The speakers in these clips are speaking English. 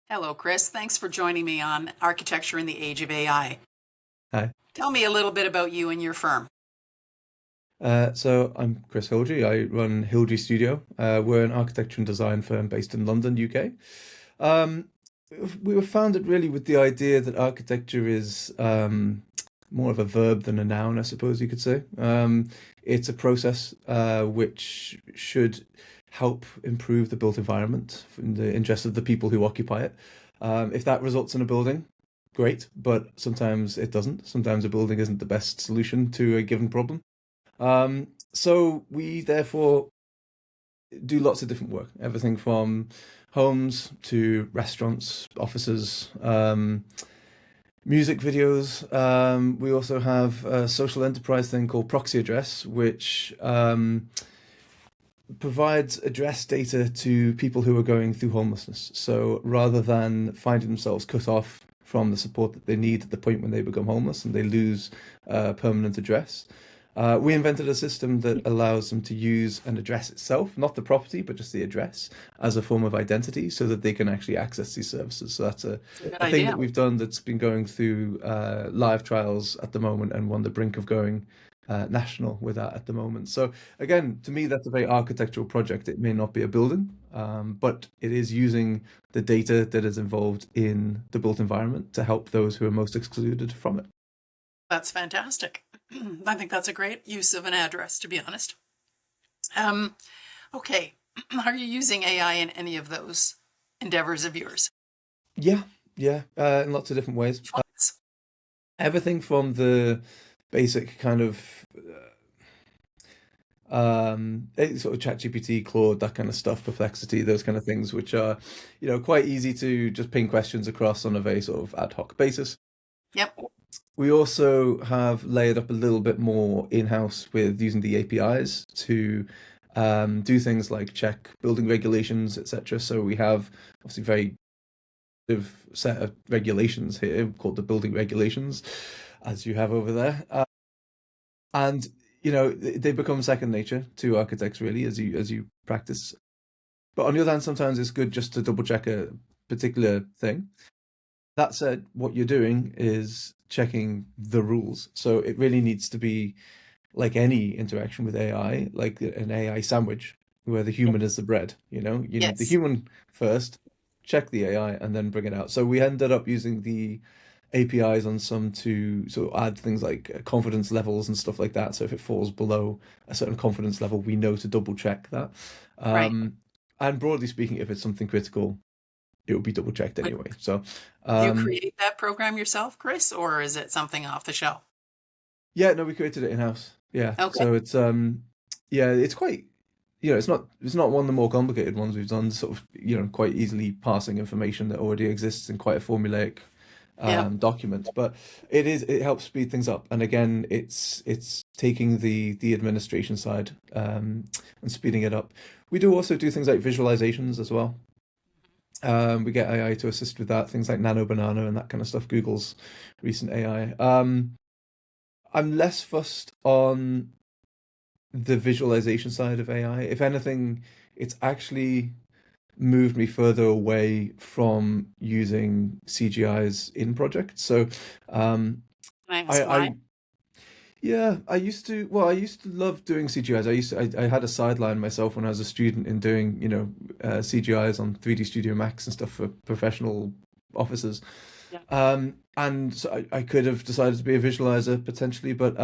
Hello, Chris. Thanks for joining me on Architecture in the Age of AI. Hi. Tell me a little bit about you and your firm. So I'm Chris Hildrey. I run Hildrey Studio. We're an architecture and design firm based in London, UK. Um, we were founded really with the idea that architecture is more of a verb than a noun, I suppose you could say. It's a process which should help improve the built environment in the interest of the people who occupy it. If that results in a building, great, but sometimes it doesn't. Sometimes a building isn't the best solution to a given problem. So we therefore do lots of different work, everything from homes to restaurants, offices, music videos. We also have a social enterprise thing called Proxy Address, which provides address data to people who are going through homelessness. So rather than finding themselves cut off from the support that they need at the point when they become homeless and they lose permanent address, we invented a system that allows them to use an address itself, not the property, but just the address, as a form of identity so that they can actually access these services. So that's It's a good a thing that idea. we've done that's been going through live trials at the moment and on the brink of going national with that at the moment. So again, to me, that's a very architectural project. It may not be a building, but it is using the data that is involved in the built environment to help those who are most excluded from it. That's fantastic. I think that's a great use of an address, to be honest. Um, okay. Are you using AI in any of those endeavors of yours? Yeah, yeah, in lots of different ways. Ones? Everything from the basic kind of sort of ChatGPT, Claude, that kind of stuff, Perplexity, those kind of things, which are, quite easy to just ping questions across on a very sort of ad hoc basis. Yep. We also have layered up a little bit more in-house with using the APIs to do things like check building regulations, etc. So we have obviously very set of regulations here called the building regulations, as you have over there. And they become second nature to architects really as you practice. But on the other hand, sometimes it's good just to double check a particular thing. That said, what you're doing is checking the rules. So it really needs to be like any interaction with AI, like an AI sandwich, where the Yep. human is the bread. You need the Yes. human first, check the AI, and then bring it out. So we ended up using the APIs on some to sort of add things like confidence levels and stuff like that. So if it falls below a certain confidence level, we know to double check that. Right. And broadly speaking, if it's something critical, it will be double checked But anyway. So do you um, create that program yourself, Chris, or is it something off the shelf? yeah, no, we created it in house. Yeah, Okay. so it's yeah, it's quite it's not one of the more complicated ones we've done. Sort of quite easily passing information that already exists in quite a formulaic Yeah. document, but it helps speed things up. And again, it's taking the administration side and speeding it up. We do also do things like visualizations as well. We get AI to assist with that, things like Nano Banana and that kind of stuff. Google's recent AI. I'm less fussed on the visualization side of AI. If anything, it's actually moved me further away from using CGIs in projects. So, um, Can I I, ask why? I, yeah, I used to love doing CGIs. I had a sideline myself when I was a student in doing, CGIs on 3D Studio Max and stuff for professional offices. Yeah. And so I could have decided to be a visualizer potentially, but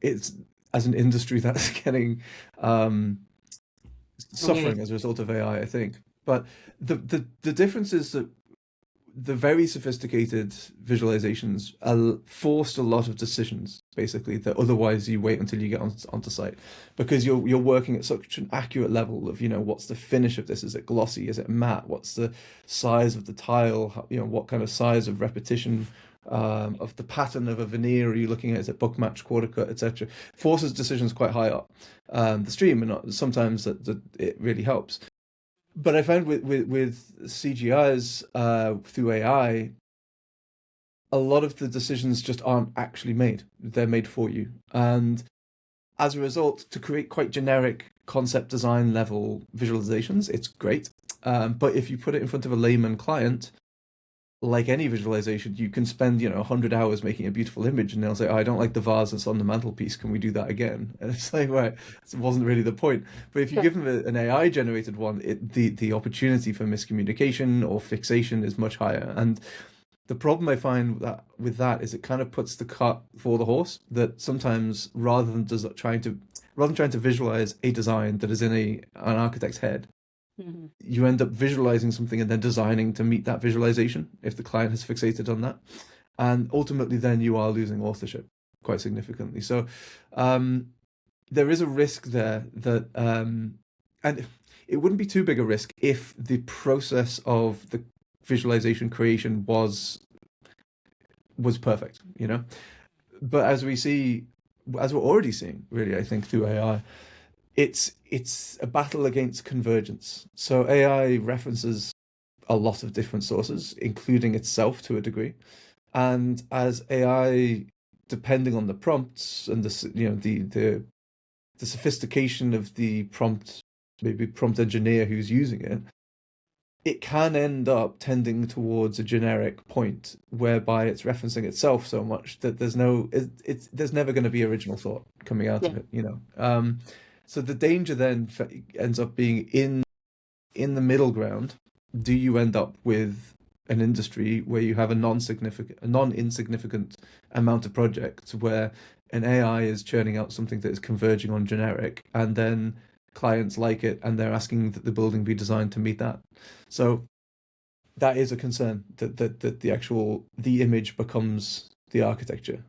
it's as an industry that's getting um, Okay. suffering as a result of AI, I think. But the difference is that the very sophisticated visualizations forced a lot of decisions, basically, that otherwise you wait until you get onto site, because you're working at such an accurate level of, what's the finish of this? Is it glossy? Is it matte? What's the size of the tile? What kind of size of repetition of the pattern of a veneer are you looking at? Is it book match, quarter cut, etc.? Forces decisions quite high up the stream, and sometimes that it really helps. But I found with CGIs through AI, a lot of the decisions just aren't actually made. They're made for you. And as a result, to create quite generic concept design level visualizations, it's great. But if you put it in front of a layman client, like any visualization, you can spend, 100 hours making a beautiful image, and they'll say, "Oh, I don't like the vase that's on the mantelpiece. Can we do that again?" And it's like, right, it wasn't really the point. But if you Yeah. give them an AI generated one, the opportunity for miscommunication or fixation is much higher. And the problem I find with that is it kind of puts the cart before the horse. That sometimes rather than trying to visualize a design that is in an architect's head, Mhm. you end up visualizing something and then designing to meet that visualization if the client has fixated on that. And ultimately, then you are losing authorship quite significantly. So there is a risk there and it wouldn't be too big a risk if the process of the visualization creation was perfect, But as we're already seeing, really, I think through AI, it's a battle against convergence. So AI references a lot of different sources, including itself to a degree. And as AI, depending on the prompts and the sophistication of the prompt, maybe prompt engineer who's using it, it can end up tending towards a generic point whereby it's referencing itself so much that there's never going to be original thought coming out Yeah. of it. So the danger then ends up being in the middle ground. Do you end up with an industry where you have a non-insignificant amount of projects where an AI is churning out something that is converging on generic, and then clients like it and they're asking that the building be designed to meet that. So that is a concern that the image becomes the architecture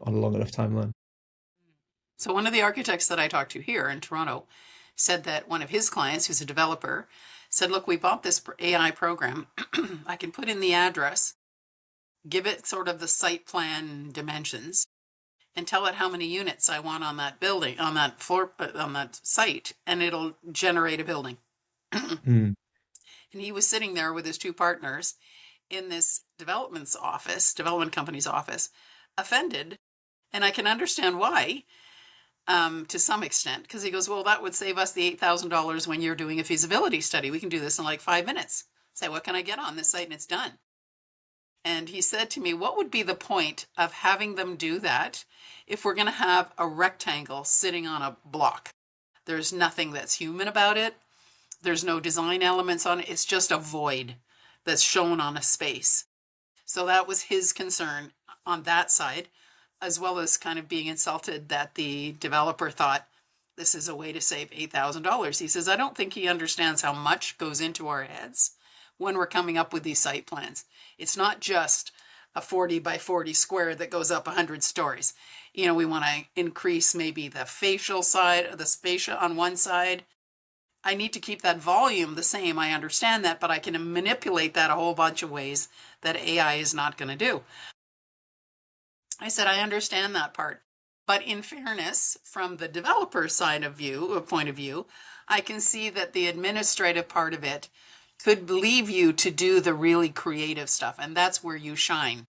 on a long enough timeline. So one of the architects that I talked to here in Toronto said that one of his clients, who's a developer, said, "Look, we bought this AI program. I can put in the address, give it sort of the site plan dimensions, and tell it how many units I want on that building, on that floor, on that site, and it'll generate a building." Hmm. And he was sitting there with his two partners in this development company's office, offended. And I can understand why, to some extent, because he goes, "Well, that would save us the $8,000 when you're doing a feasibility study. We can do this in like 5 minutes. Say, what can I get on this site?" And it's done. And he said to me, "What would be the point of having them do that if we're going to have a rectangle sitting on a block? There's nothing that's human about it. There's no design elements on it. It's just a void that's shown on a space." So that was his concern on that side, as well as kind of being insulted that the developer thought this is a way to save $8,000. He says, "I don't think he understands how much goes into our heads when we're coming up with these site plans. It's not just a 40 by 40 square that goes up 100 stories. We want to increase maybe the facial side, or the fascia on one side. I need to keep that volume the same. I understand that, but I can manipulate that a whole bunch of ways that AI is not going to do." I said, "I understand that part. But in fairness, from the developer side of view, point of view, I can see that the administrative part of it could leave you to do the really creative stuff. And that's where you shine,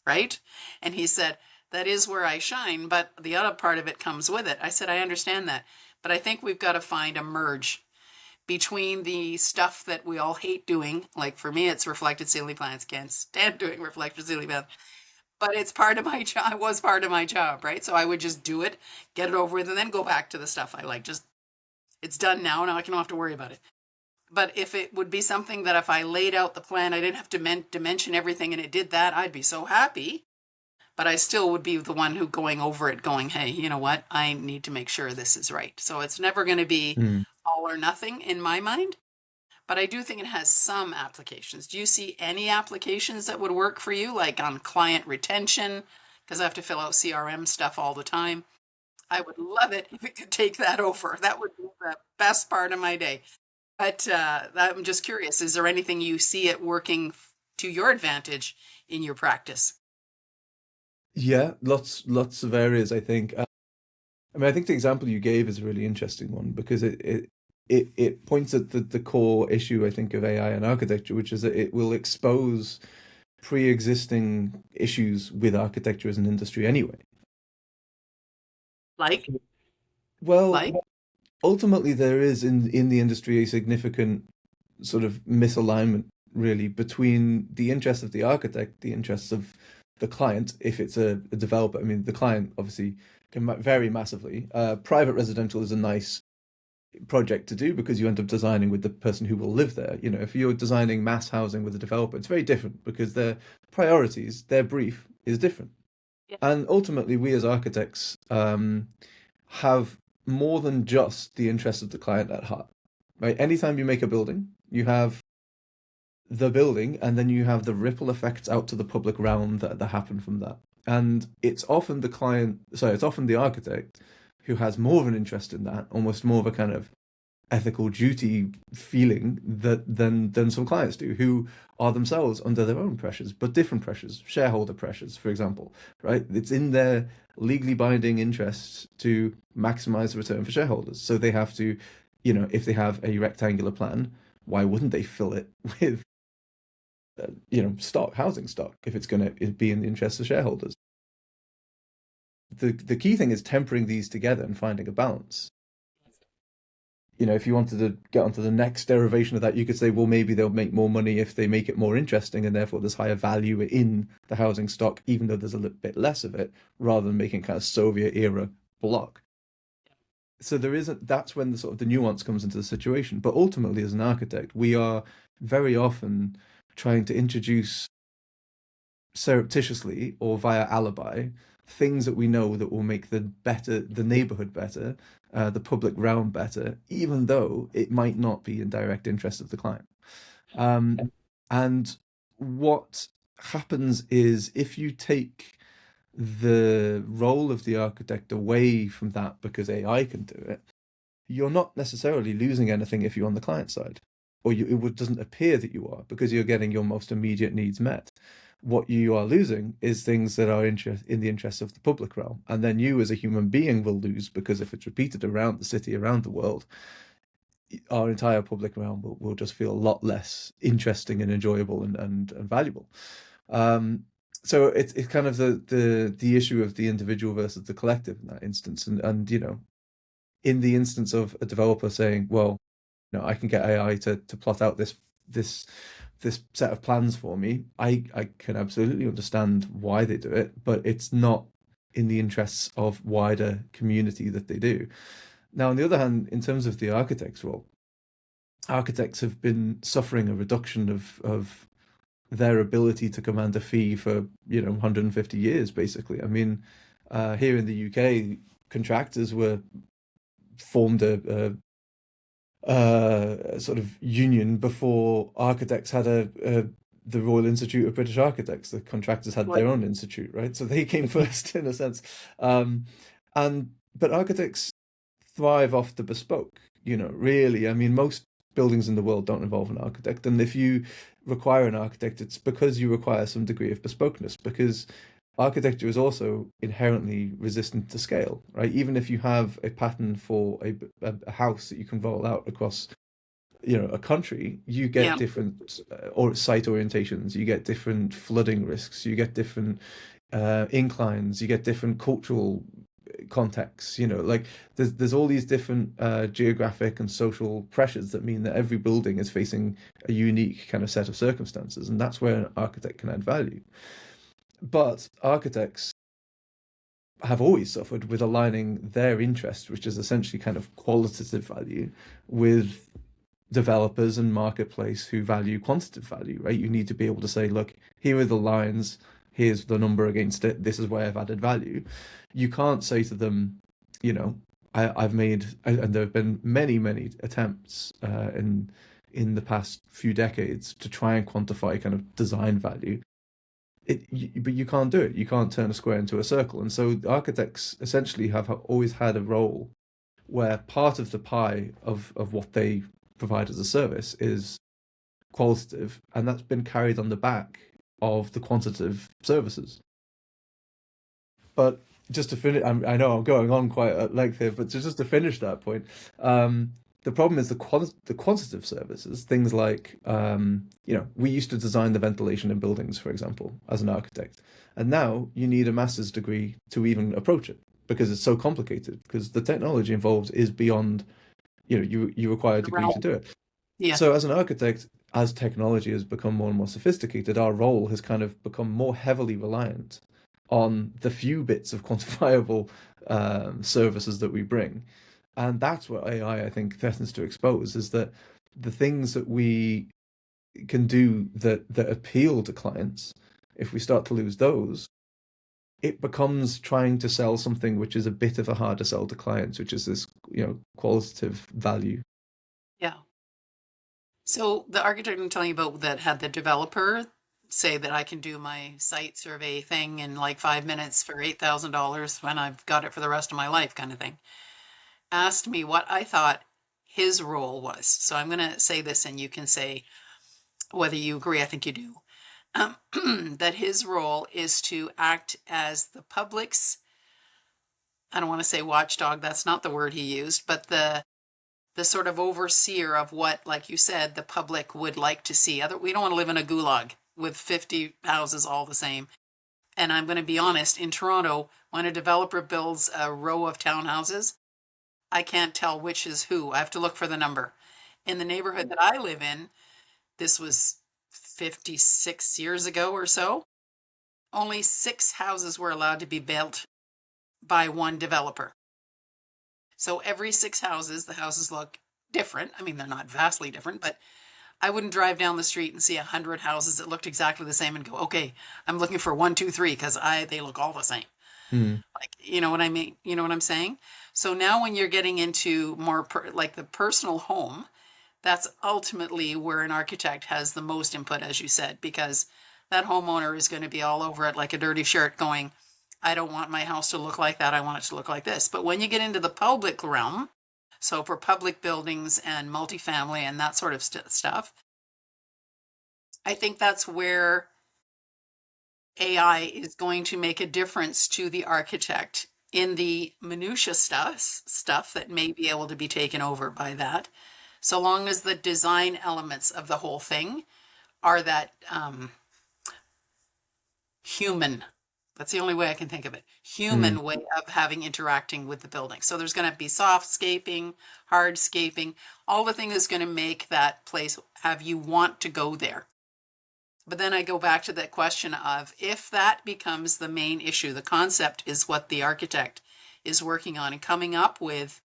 right?" And he said, "That is where I shine, but the other part of it comes with it." I said, "I understand that. But I think we've got to find a merge between the stuff that we all hate doing. Like for me, it's reflected ceiling plans. Can't stand doing reflected ceiling plans. But it's part of my job. It was part of my job, right? So I would just do it, get it over with, and then go back to the stuff I like. Just, it's done now. Now I don't have to worry about it. But if it would be something that if I laid out the plan, I didn't have to dimension everything and it did that, I'd be so happy. But I still would be the one who going over it going, "Hey, you know what? I need to make sure this is right." So it's never going to be Hmm. all or nothing in my mind. But I do think it has some applications. Do you see any applications that would work for you, like on client retention? Because I have to fill out CRM stuff all the time. I would love it if it could take that over. That would be the best part of my day. But I'm just curious, is there anything you see it working to your advantage in your practice? Yeah, lots of areas, I think. I mean, I think the example you gave is a really interesting one because it points at the core issue, I think, of AI and architecture, which is that it will expose pre-existing issues with architecture as an industry anyway. Like, Well, like, ultimately, there is in the industry a significant sort of misalignment really between the interests of the architect, the interests of the client, if it's a developer. I mean, the client obviously can vary massively. Private residential is a nice project to do because you end up designing with the person who will live there. You know, if you're designing mass housing with a developer, it's very different because their priorities, their brief is different. Yeah. And ultimately, we as architects have more than just the interests of the client at heart. Right? Anytime you make a building, you have the building, and then you have the ripple effects out to the public realm that happen from that. And it's often the client, sorry, it's often the architect who has more of an interest in that, almost more of a kind of ethical duty feeling than some clients do, who are themselves under their own pressures, but different pressures, shareholder pressures, for example, right? It's in their legally binding interests to maximize the return for shareholders. So they have to, if they have a rectangular plan, why wouldn't they fill it with housing stock, if it's going to be in the interest of shareholders? The key thing is tempering these together and finding a balance. If you wanted to get onto the next derivation of that, you could say, well, maybe they'll make more money if they make it more interesting, and therefore there's higher value in the housing stock, even though there's a little bit less of it, rather than making kind of Soviet era block. So that's when the nuance comes into the situation. But ultimately, as an architect, we are very often trying to introduce surreptitiously or via alibi things that we know that will make the neighborhood better, the public realm better, even though it might not be in direct interest of the client. And what happens is, if you take the role of the architect away from that because AI can do it, you're not necessarily losing anything if you're on the client side, or it doesn't appear that you are, because you're getting your most immediate needs met. What you are losing is things that are in the interest of the public realm, and then you as a human being will lose, because if it's repeated around the city, around the world, our entire public realm will just feel a lot less interesting and enjoyable and valuable. So it's kind of the issue of the individual versus the collective in that instance, and in the instance of a developer saying, well, I can get AI to plot out this set of plans for me. I can absolutely understand why they do it, but it's not in the interests of wider community that they do. Now, on the other hand, in terms of the architect's role, architects have been suffering a reduction of their ability to command a fee for 150 years, basically. I mean, here in the UK, contractors were formed a sort of union before architects had the Royal Institute of British Architects. The contractors had their own institute, right? So they came first in a sense. But architects thrive off the bespoke, really. I mean, most buildings in the world don't involve an architect. And if you require an architect, it's because you require some degree of bespokeness, because architecture is also inherently resistant to scale, right? Even if you have a pattern for a house that you can roll out across, a country, you get different or site orientations, you get different flooding risks, you get different inclines, you get different cultural contexts. Like there's all these different geographic and social pressures that mean that every building is facing a unique kind of set of circumstances, and that's where an architect can add value. But architects have always suffered with aligning their interest, which is essentially kind of qualitative value, with developers and marketplace who value quantitative value, right? You need to be able to say, look, here are the lines, here's the number against it, this is where I've added value. You can't say to them, I've made, and there have been many, many attempts in the past few decades to try and quantify kind of design value. But you can't do it. You can't turn a square into a circle. And so architects essentially have always had a role where part of the pie of what they provide as a service is qualitative, and that's been carried on the back of the quantitative services. But just to finish, I know I'm going on quite at length here, but just to finish that point, the problem is the quantitative services, things like, we used to design the ventilation in buildings, for example, as an architect. And now you need a master's degree to even approach it, because it's so complicated, because the technology involved is beyond, you require a degree to do it. Yeah. So as an architect, as technology has become more and more sophisticated, our role has kind of become more heavily reliant on the few bits of quantifiable services that we bring. And that's what AI, I think, threatens to expose, is that the things that we can do that appeal to clients, if we start to lose those, it becomes trying to sell something which is a bit of a harder sell to clients, which is this, qualitative value. Yeah. So the architect I'm telling you about that had the developer say that I can do my site survey thing in like 5 minutes for $8,000 when I've got it for the rest of my life, kind of thing, asked me what I thought his role was. So I'm going to say this and you can say whether you agree. I think you do. That his role is to act as the public's, I don't want to say watchdog, that's not the word he used, but the sort of overseer of what, like you said, the public would like to see. We don't want to live in a gulag with 50 houses all the same. And I'm going to be honest, in Toronto, when a developer builds a row of townhouses, I can't tell which is who. I have to look for the number. In the neighborhood that I live in, this was 56 years ago or so, only 6 houses were allowed to be built by one developer. So every 6 houses, the houses look different. I mean, they're not vastly different, but I wouldn't drive down the street and see 100 houses that looked exactly the same and go, okay, I'm looking for one, two, three, because they look all the same. Hmm. Like, you know what I mean? You know what I'm saying? So now when you're getting into more like the personal home, that's ultimately where an architect has the most input, as you said, because that homeowner is going to be all over it like a dirty shirt going, I don't want my house to look like that. I want it to look like this. But when you get into the public realm, so for public buildings and multifamily and that sort of stuff, I think that's where AI is going to make a difference to the architect in the minutia stuff that may be able to be taken over by that, so long as the design elements of the whole thing are that human. That's the only way I can think of it. Hmm. Human way of having interacting with the building. So there's going to be soft scaping, hard scaping, all the things that's going to make that place have you want to go there. But then I go back to that question of if that becomes the main issue, the concept is what the architect is working on and coming up with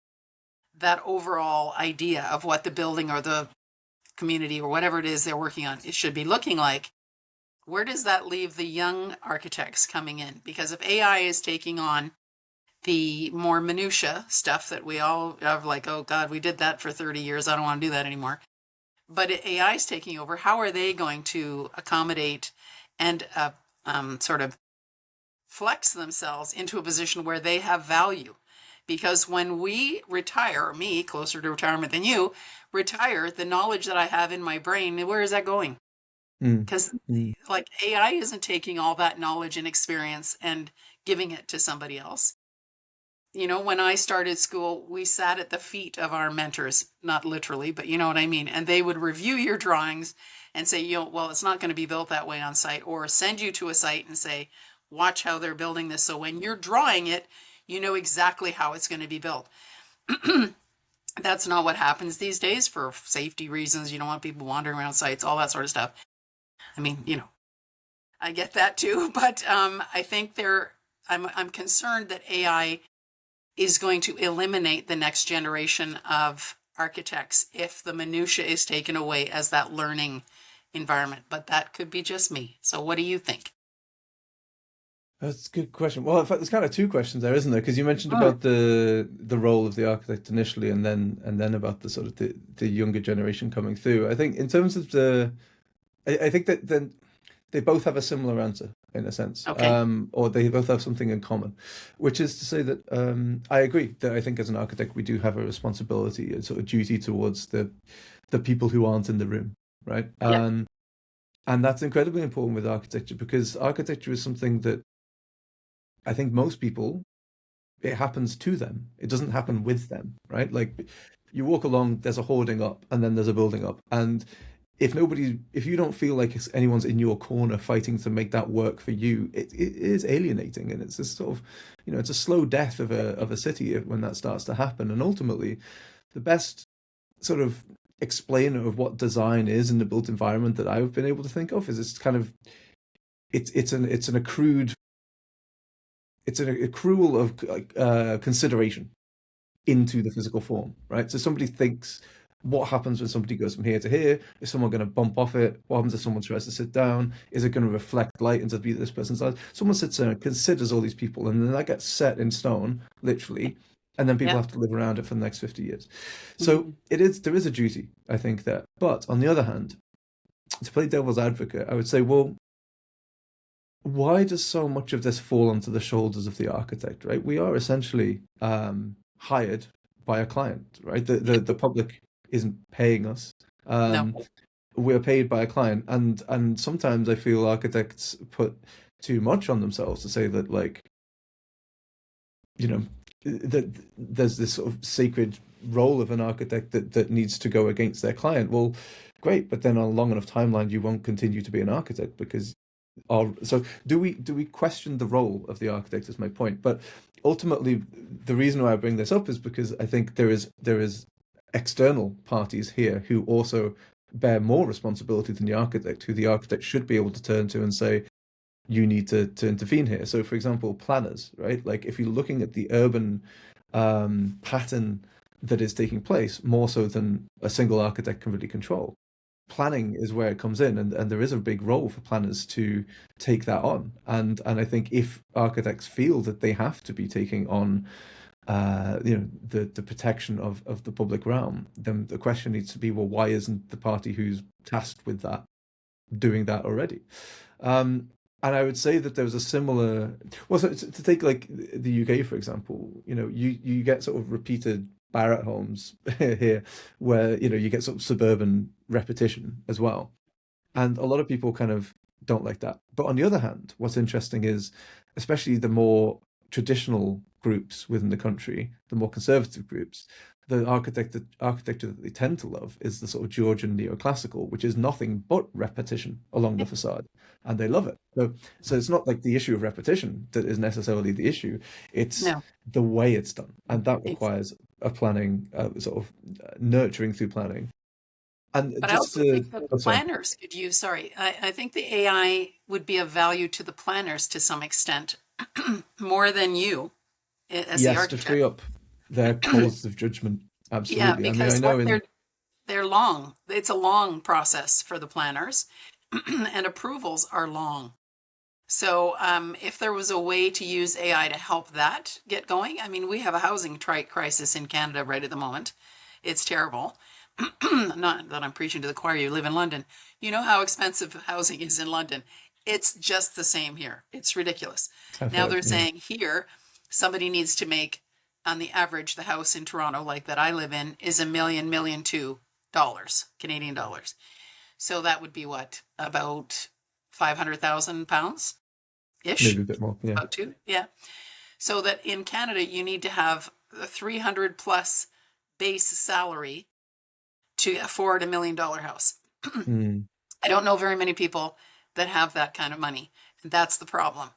that overall idea of what the building or the community or whatever it is they're working on, it should be looking like. Where does that leave the young architects coming in? Because if AI is taking on the more minutia stuff that we all have, like, oh God, we did that for 30 years. I don't want to do that anymore. But AI is taking over. How are they going to accommodate and sort of flex themselves into a position where they have value? Because when we retire, me closer to retirement than you, retire, the knowledge that I have in my brain, where is that going? Hmm. Because Hmm. like AI isn't taking all that knowledge and experience and giving it to somebody else. You know, when I started school, we sat at the feet of our mentors, not literally, but you know what I mean. And they would review your drawings and say, well, it's not going to be built that way on site, or send you to a site and say, watch how they're building this. So when you're drawing it, you know exactly how it's going to be built. That's not what happens these days for safety reasons. You don't want people wandering around sites, all that sort of stuff. I mean, I get that too, but I think I'm concerned that AI is going to eliminate the next generation of architects if the minutia is taken away as that learning environment. But that could be just me. So what do you think? That's a good question. Well, in fact, there's kind of two questions there, isn't there? Because you mentioned Mm, about the role of the architect initially, and then about the sort of the younger generation coming through. I think in terms of I think that then they both have a similar answer in a sense, okay. or they both have something in common, which is to say that I agree that I think as an architect we do have a responsibility, a sort of duty towards the people who aren't in the room, right? Yeah. And that's incredibly important with architecture because architecture is something that I think most people it happens to them. It doesn't happen with them, right? Like you walk along, there's a hoarding up, and then there's a building up, and if you don't feel like anyone's in your corner fighting to make that work for you, it is alienating, and it's a sort of, it's a slow death of a city when that starts to happen, and ultimately, the best sort of explainer of what design is in the built environment that I've been able to think of is it's kind of it's an accrued it's an accrual of consideration into the physical form, right? So somebody thinks, what happens when somebody goes from here to here? Is someone going to bump off it? What happens if someone tries to sit down? Is it going to reflect light into this person's eyes? Someone sits there and considers all these people, and then that gets set in stone, literally, and then people Yeah. have to live around it for the next 50 years. So Mhm. there is a duty, I think, there. But on the other hand, to play devil's advocate, I would say, well, why does so much of this fall onto the shoulders of the architect, right? We are essentially hired by a client, right? The public isn't paying us. No. Um, we're paid by a client, and sometimes I feel architects put too much on themselves to say that, like, you know, that there's this sort of sacred role of an architect that needs to go against their client. Well, great, but then on a long enough timeline, you won't continue to be an architect because so do we question the role of the architect is my point. But ultimately, the reason why I bring this up is because I think there is external parties here who also bear more responsibility than the architect, who the architect should be able to turn to and say, you need to intervene here. So, for example, planners, right? Like if you're looking at the urban pattern that is taking place, more so than a single architect can really control, planning is where it comes in, and there is a big role for planners to take that on. And I think if architects feel that they have to be taking on the protection of the public realm, then the question needs to be, well, why isn't the party who's tasked with that doing that already? And I would say that there was a similar, well, so to take like the UK for example, you get sort of repeated Barrett homes here, where you get sort of suburban repetition as well, and a lot of people kind of don't like that. But on the other hand, what's interesting is, especially the more traditional groups within the country, the more conservative groups, the architecture that they tend to love is the sort of Georgian neoclassical, which is nothing but repetition along the facade, and they love it. So it's not like the issue of repetition that is necessarily the issue; it's No. the way it's done, and that It's, requires a planning, sort of nurturing through planning. And but I just also to, think that oh, sorry. planners could use, sorry, I think the AI would be of value to the planners to some extent, more than you as the Yes, to free architect. up their calls of judgment. Yeah, Absolutely. I mean, I because know what in they're long. It's a long process for the planners, and approvals are long. So, if there was a way to use AI to help that get going, I mean, we have a housing crisis in Canada right at the moment. It's terrible. Not that I'm preaching to the choir, you live in London. You know how expensive housing is in London. It's just the same here. It's ridiculous. I've Now heard, they're yeah. saying here, somebody needs to make, on the average, the house in Toronto, like that I live in, is $1,200,000 Canadian dollars. So that would be what, about £500,000 Maybe ish, a bit more, yeah. about two. Yeah. So that in Canada, you need to have a 300 plus base salary to afford $1 million house. Mm, I don't know very many people that have that kind of money. And that's the problem.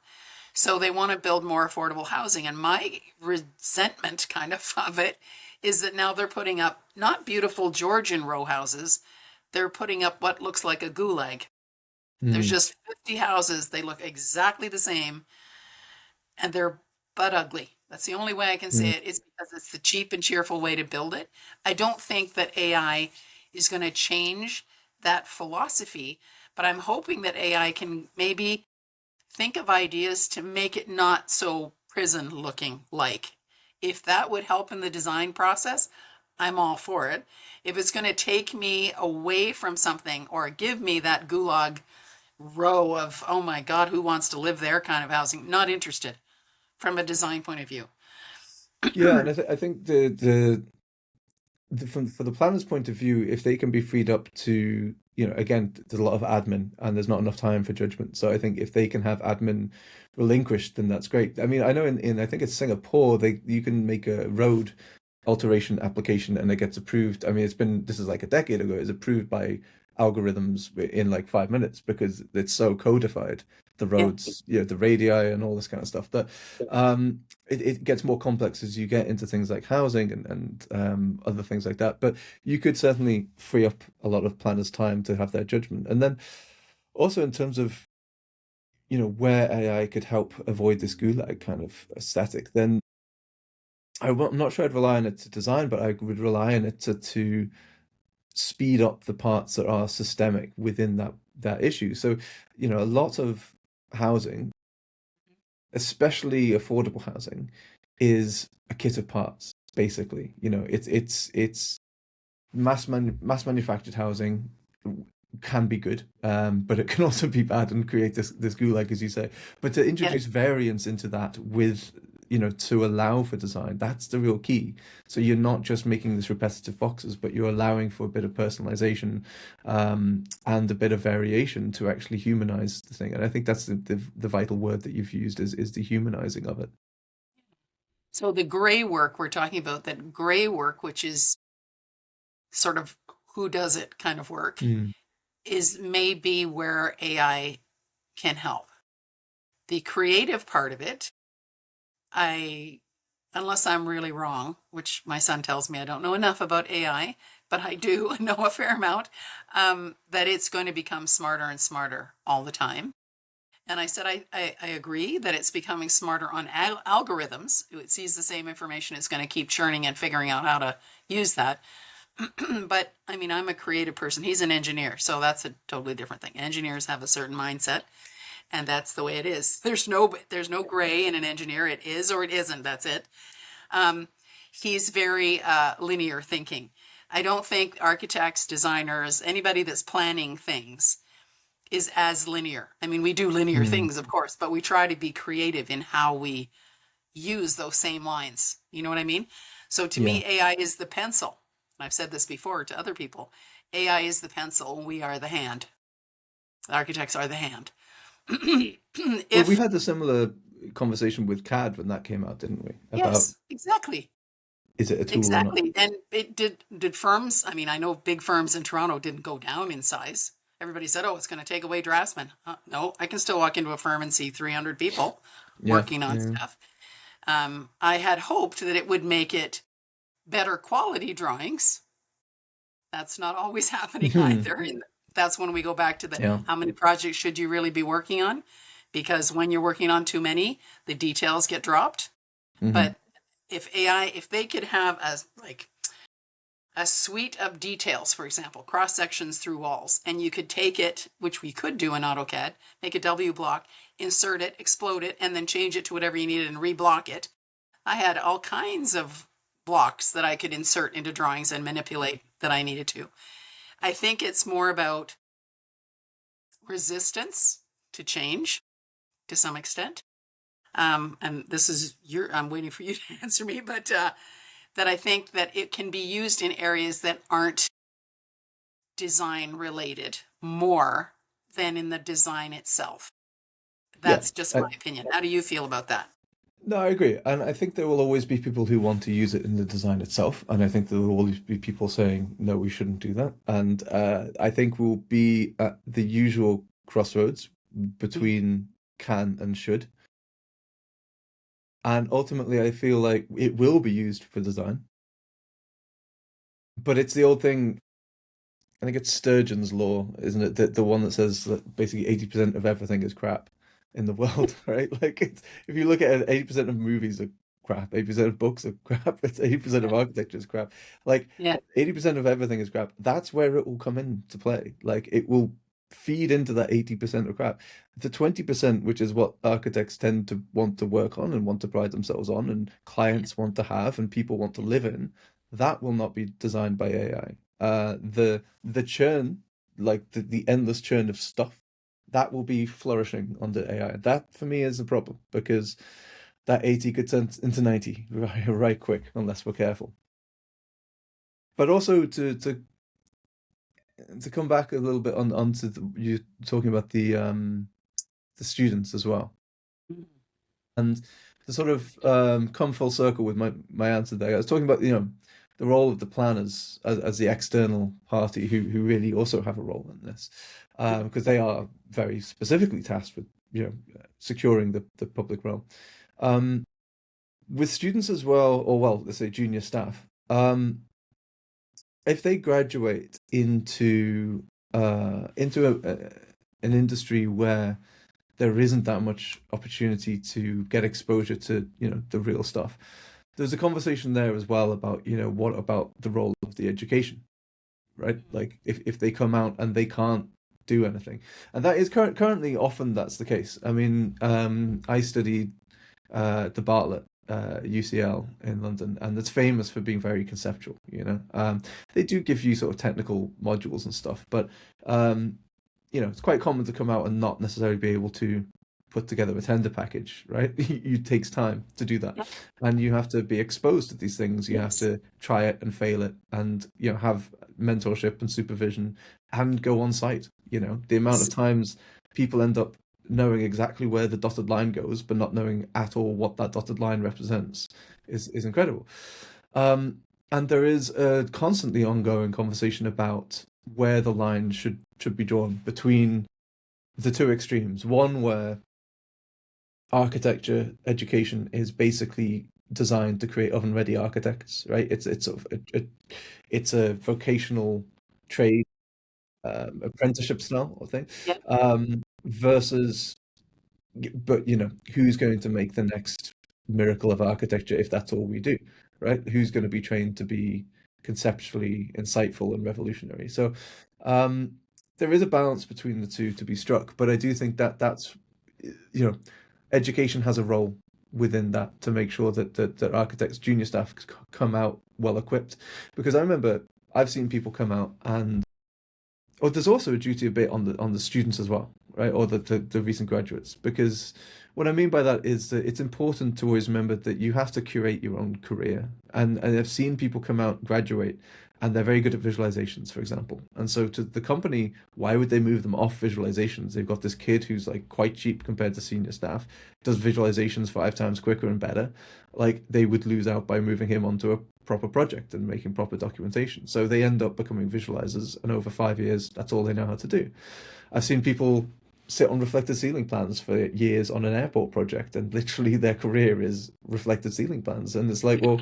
So they want to build more affordable housing. And my resentment kind of it is that now they're putting up not beautiful Georgian row houses, they're putting up what looks like a gulag. There's mm, just 50 houses. They look exactly the same and they're butt ugly. That's the only way I can say mm. it. It's because it's the cheap and cheerful way to build it. I don't think that AI is going to change that philosophy, but I'm hoping that AI can maybe think of ideas to make it not so prison looking like. If that would help in the design process, I'm all for it. If it's going to take me away from something or give me that gulag row of, oh my God, who wants to live there kind of housing, not interested from a design point of view. Yeah, and I think from for the planner's point of view, if they can be freed up to, again, there's a lot of admin and there's not enough time for judgment. So I think if they can have admin relinquished, then that's great. I mean, I know in I think it's Singapore, you can make a road alteration application and it gets approved. I mean, this is like a decade ago, it's approved by algorithms in like 5 minutes because it's so codified the Yeah. roads, the radii and all this kind of stuff. But it gets more complex as you get into things like housing and other things like that. But you could certainly free up a lot of planners' time to have their judgment. And then also in terms of, where AI could help avoid this gulag kind of aesthetic, then I'm not sure I'd rely on it to design, but I would rely on it to speed up the parts that are systemic within that issue. So, a lot of housing, especially affordable housing, is a kit of parts, basically. It's mass manufactured housing can be good, but it can also be bad and create this gulag, as you say. But to Yeah. introduce variance into that with, to allow for design, that's the real key. So you're not just making this repetitive boxes, but you're allowing for a bit of personalization, and a bit of variation to actually humanize the thing. And I think that's the vital word that you've used is the humanizing of it. So the gray work we're talking about, that gray work, which is sort of who does it kind of work, Mm. is maybe where AI can help. The creative part of it, I, unless I'm really wrong, which my son tells me I don't know enough about AI, but I do know a fair amount, that it's going to become smarter and smarter all the time. And I said, I agree that it's becoming smarter on algorithms. It sees the same information. It's going to keep churning and figuring out how to use that. But I mean, I'm a creative person. He's an engineer. So that's a totally different thing. Engineers have a certain mindset, and that's the way it is. There's no gray in an engineer. It is or it isn't. That's it. Um, he's very linear thinking. I don't think architects, designers, anybody that's planning things is as linear. I mean, we do linear Mm. things, of course, but we try to be creative in how we use those same lines. You know what I mean? So to Yeah. me, AI is the pencil. I've said this before to other people. AI is the pencil. We are the hand. The architects are the hand. Well, we If, had a similar conversation with CAD when that came out, didn't we? About yes, exactly. is it a tool or not? Exactly. And it did firms, I mean, I know big firms in Toronto didn't go down in size. Everybody said, oh, it's going to take away draftsmen. No, I can still walk into a firm and see 300 people Yeah, working on yeah. stuff. I had hoped that it would make it better quality drawings. That's not always happening Mhm. either. And that's when we go back to the Yeah. how many projects should you really be working on? Because when you're working on too many, the details get dropped. Hmm. But if AI, if they could have a suite of details, for example, cross sections through walls, and you could take it, which we could do in AutoCAD, make a W block, insert it, explode it, and then change it to whatever you needed and reblock it. I had all kinds of blocks that I could insert into drawings and manipulate that I needed to. I think it's more about resistance to change to some extent. And this is I'm waiting for you to answer me, but that I think that it can be used in areas that aren't design related more than in the design itself. Yeah. That's just my opinion. How do you feel about that? No, I agree. And I think there will always be people who want to use it in the design itself. And I think there will always be people saying, no, we shouldn't do that. And I think we'll be at the usual crossroads Mm. between can and should. And ultimately, I feel like it will be used for design. But it's the old thing, I think it's Sturgeon's law, isn't it? The one that says that basically 80% of everything is crap in the world, right? Like if you look at it, 80% of movies are crap, 80% of books are crap, it's 80% of Yeah. architecture is crap. Like Yeah. 80% of everything is crap. That's where it will come into play. Like it will feed into that 80% of crap. The 20%, which is what architects tend to want to work on and want to pride themselves on, and Yeah. clients want to have and people want to live in, that will not be designed by AI. The churn, like the endless churn of stuff, that will be flourishing under AI. That for me is a problem because that 80 could turn into 90 right quick unless we're careful. But also to come back a little bit onto you talking about the students as well. Mm. And to sort of come full circle with my answer there, I was talking about the role of the planners as the external party who really also have a role in this, because they are very specifically tasked with you know, securing the public realm. Um, with students as well, or well, let's say junior staff, if they graduate into an industry where there isn't that much opportunity to get exposure to, the real stuff, there's a conversation there as well about, what about the role of the education, right? Mhm. Like if they come out and they can't do anything, and that is currently often that's the case. I mean, I studied the Bartlett, UCL in London, and it's famous for being very conceptual. They do give you sort of technical modules and stuff, but um, it's quite common to come out and not necessarily be able to put together a tender package, right? It takes time to do that, Yep. and you have to be exposed to these things. You have Yes. to try it and fail it, and have mentorship and supervision, and go on site. The amount of times people end up knowing exactly where the dotted line goes, but not knowing at all what that dotted line represents is incredible. Um, and there is a constantly ongoing conversation about where the line should be drawn between the two extremes. One where architecture education is basically designed to create oven-ready architects, right? It's sort of it's a vocational trade, apprenticeship style of thing, Yep. versus but who's going to make the next miracle of architecture if that's all we do, right? Who's going to be trained to be conceptually insightful and revolutionary? So um, there is a balance between the two to be struck, but I do think that that's you know education has a role within that to make sure that architects, junior staff come out well equipped. Because I remember I've seen people come out and there's also a duty a bit on the students as well, right? Or the recent graduates. Because what I mean by that is that it's important to always remember that you have to curate your own career. And I've seen people come out, graduate, and they're very good at visualizations, for example. And so to the company, why would they move them off visualizations? They've got this kid who's like quite cheap compared to senior staff, does visualizations 5 times quicker and better. Like they would lose out by moving him onto a proper project and making proper documentation. So they end up becoming visualizers, and over 5 years, that's all they know how to do. I've seen people sit on reflected ceiling plans for years on an airport project, and literally their career is reflected ceiling plans. And it's like, well,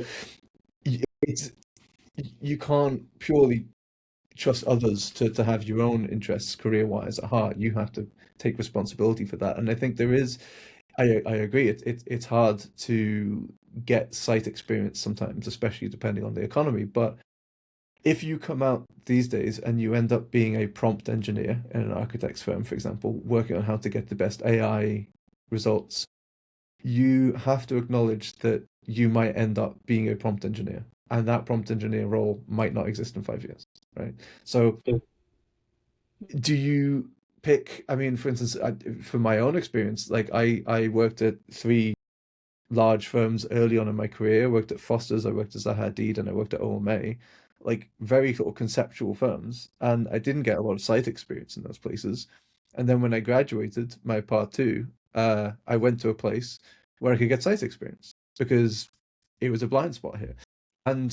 it's you can't purely trust others to have your own interests career wise at heart. You have to take responsibility for that. And I think there is, I agree. It's hard to get site experience sometimes, especially depending on the economy. But if you come out these days and you end up being a prompt engineer in an architect's firm, for example, working on how to get the best AI results, you have to acknowledge that you might end up being a prompt engineer, and that prompt engineer role might not exist in 5 years, right? So, do you pick? I mean, for instance, from my own experience, like I worked at three large firms early on in my career. I worked at Foster's, I worked at Zaha Hadid, and I worked at OMA, like very sort of conceptual firms. And I didn't get a lot of site experience in those places. And then when I graduated my part two, I went to a place where I could get site experience because it was a blind spot here. And,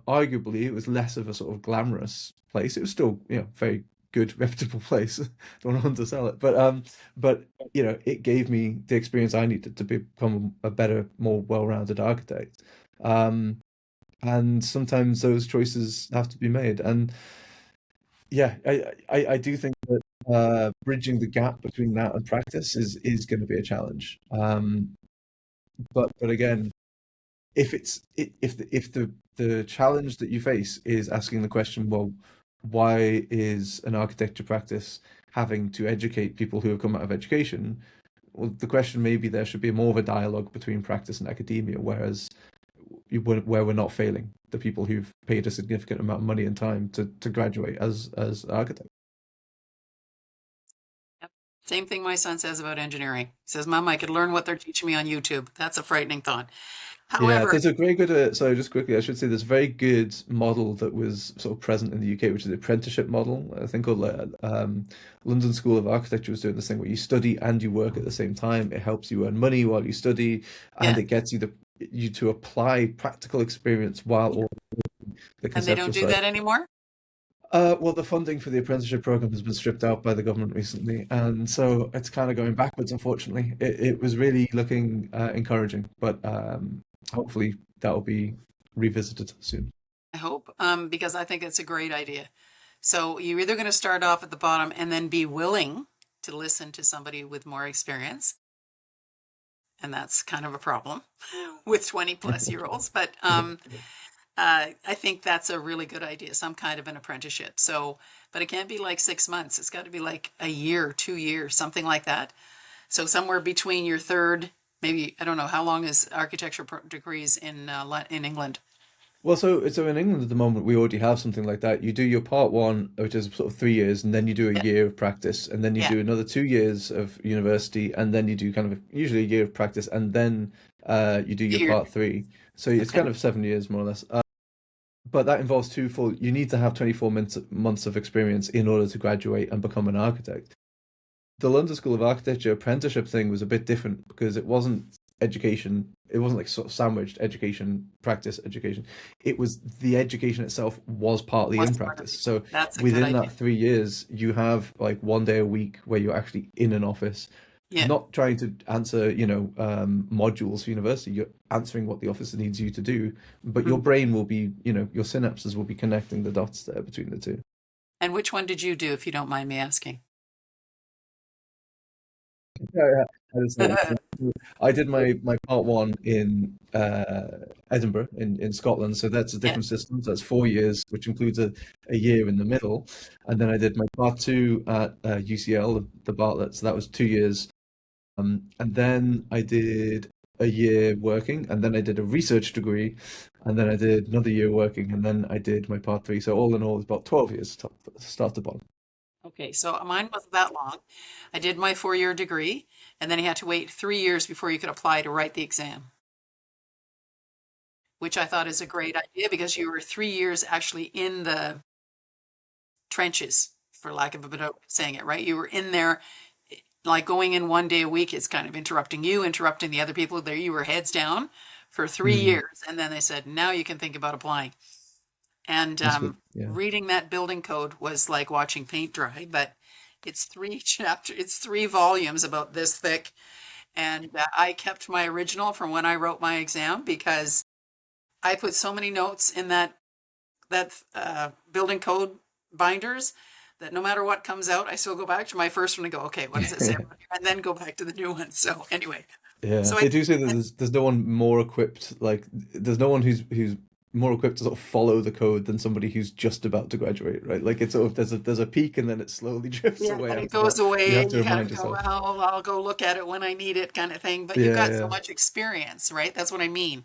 arguably it was less of a sort of glamorous place. It was still, very good, reputable place. Don't want to undersell it. But it gave me the experience I needed to become a better, more well-rounded architect. And sometimes those choices have to be made. And yeah, I do think that bridging the gap between that and practice is going to be a challenge. But again, if the challenge that you face is asking the question, well, why is an architecture practice having to educate people who have come out of education? Well, the question maybe there should be more of a dialogue between practice and academia, where we're not failing the people who've paid a significant amount of money and time to graduate as architects. Yep. Same thing my son says about engineering. He says, Mom, I could learn what they're teaching me on YouTube. That's a frightening thought. Yeah, However, there's a very good, sorry, just quickly, I should say there's a very good model that was sort of present in the UK, which is the apprenticeship model. I think called London School of Architecture was doing this thing where you study and you work at the same time. It helps you earn money while you study, and yeah, it gets you to apply practical experience while all the and they don't conceptual do side. that anymore. Well, the funding for the apprenticeship program has been stripped out by the government recently, and so it's kind of going backwards, unfortunately. It was really looking encouraging, but hopefully that will be revisited soon. I hope, because I think it's a great idea. So you're either going to start off at the bottom and then be willing to listen to somebody with more experience, and that's kind of a problem with 20 plus year olds. But I think that's a really good idea, some kind of an apprenticeship. So, but it can't be like 6 months. It's got to be like a year, 2 years, something like that. So somewhere between your third, maybe, I don't know, how long is architecture degrees in England? Well, so in England at the moment, we already have something like that. You do your part one, which is sort of 3 years, and then you do a Yeah, year of practice, and then you yeah, do another 2 years of university, and then you do kind of usually a year of practice, and then you do your you're, part three. So it's okay. kind of 7 years more or less. But that involves you need to have 24 months of experience in order to graduate and become an architect. The London School of Architecture apprenticeship thing was a bit different because it wasn't education. It wasn't like sort of sandwiched education, practice education. It was the education itself was partly in What's part of practice. it? So That's a good within idea. that 3 years, you have like one day a week where you're actually in an office, Yeah. not trying to answer, modules for university. You're answering what the office needs you to do, but your Mhm. brain will be, your synapses will be connecting the dots there between the two. And which one did you do, if you don't mind me asking? Yeah, yeah. I did my part one in Edinburgh in Scotland, so that's a Yeah. different system. So that's 4 years, which includes a year in the middle, and then I did my part two at UCL, the Bartlett. So that was 2 years, and then I did a year working, and then I did a research degree, and then I did another year working, and then I did my part three. So all in all, it's about 12 years, start to bottom. Okay, so mine wasn't that long. I did my 4 year degree, and then you had to wait 3 years before you could apply to write the exam, which I thought is a great idea because you were 3 years actually in the trenches, for lack of a better way of saying it, right? You were in there, like going in one day a week is kind of interrupting you, interrupting the other people. There you were heads down for three Mm, years, and then they said, now you can think about applying. And that's good. Yeah. reading that building code was like watching paint dry, but it's it's 3 volumes about this thick. And I kept my original from when I wrote my exam because I put so many notes in that building code binders that no matter what comes out, I still go back to my first one and go, okay, what does it say about here? And then go back to the new one. So anyway, Yeah, so they do say that there's no one more equipped, like there's no one who's more equipped to sort of follow the code than somebody who's just about to graduate, right? Like it's sort of there's a peak and then it slowly drifts yeah, away and it after that. goes You away have and to you kind remind of go, yourself. well, I'll go look at it when I need it kind of thing. But you've Yeah, got so yeah, much experience, right? That's what I mean.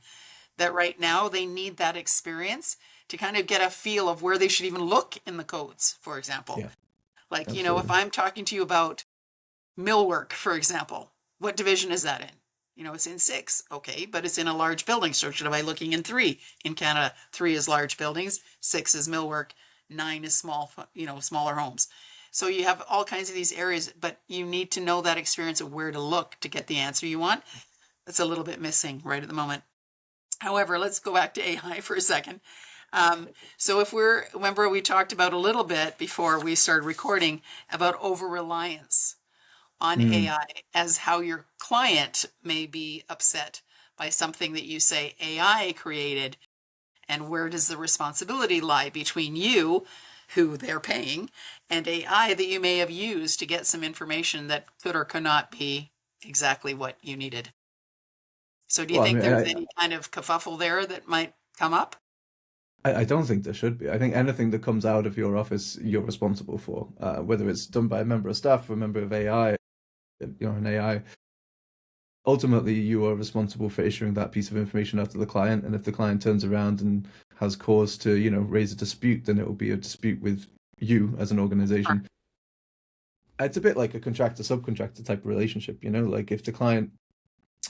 That right now they need that experience to kind of get a feel of where they should even look in the codes, for example. yeah, Like, if absolutely. I'm talking to you about millwork, for example, what division is that in? It's in six, okay, but it's in a large building. So should I be looking in three? In Canada, three is large buildings, six is millwork, nine is smaller homes. So you have all kinds of these areas, but you need to know that experience of where to look to get the answer you want. That's a little bit missing right at the moment. However, let's go back to AI for a second. So if remember, we talked about a little bit before we started recording about over reliance on Mm. AI as how your client may be upset by something that you say AI created, and where does the responsibility lie between you, who they're paying, and AI that you may have used to get some information that could or could not be exactly what you needed. So do you Well, I think mean, there's I, any kind of kerfuffle there that might come up? I I don't think there should be. I think anything that comes out of your office, you're responsible for, whether it's done by a member of staff or a member of AI, an AI. Ultimately, you are responsible for issuing that piece of information out to the client. And if the client turns around and has cause to, raise a dispute, then it will be a dispute with you as an organization. It's a bit like a contractor subcontractor type of relationship, like if the client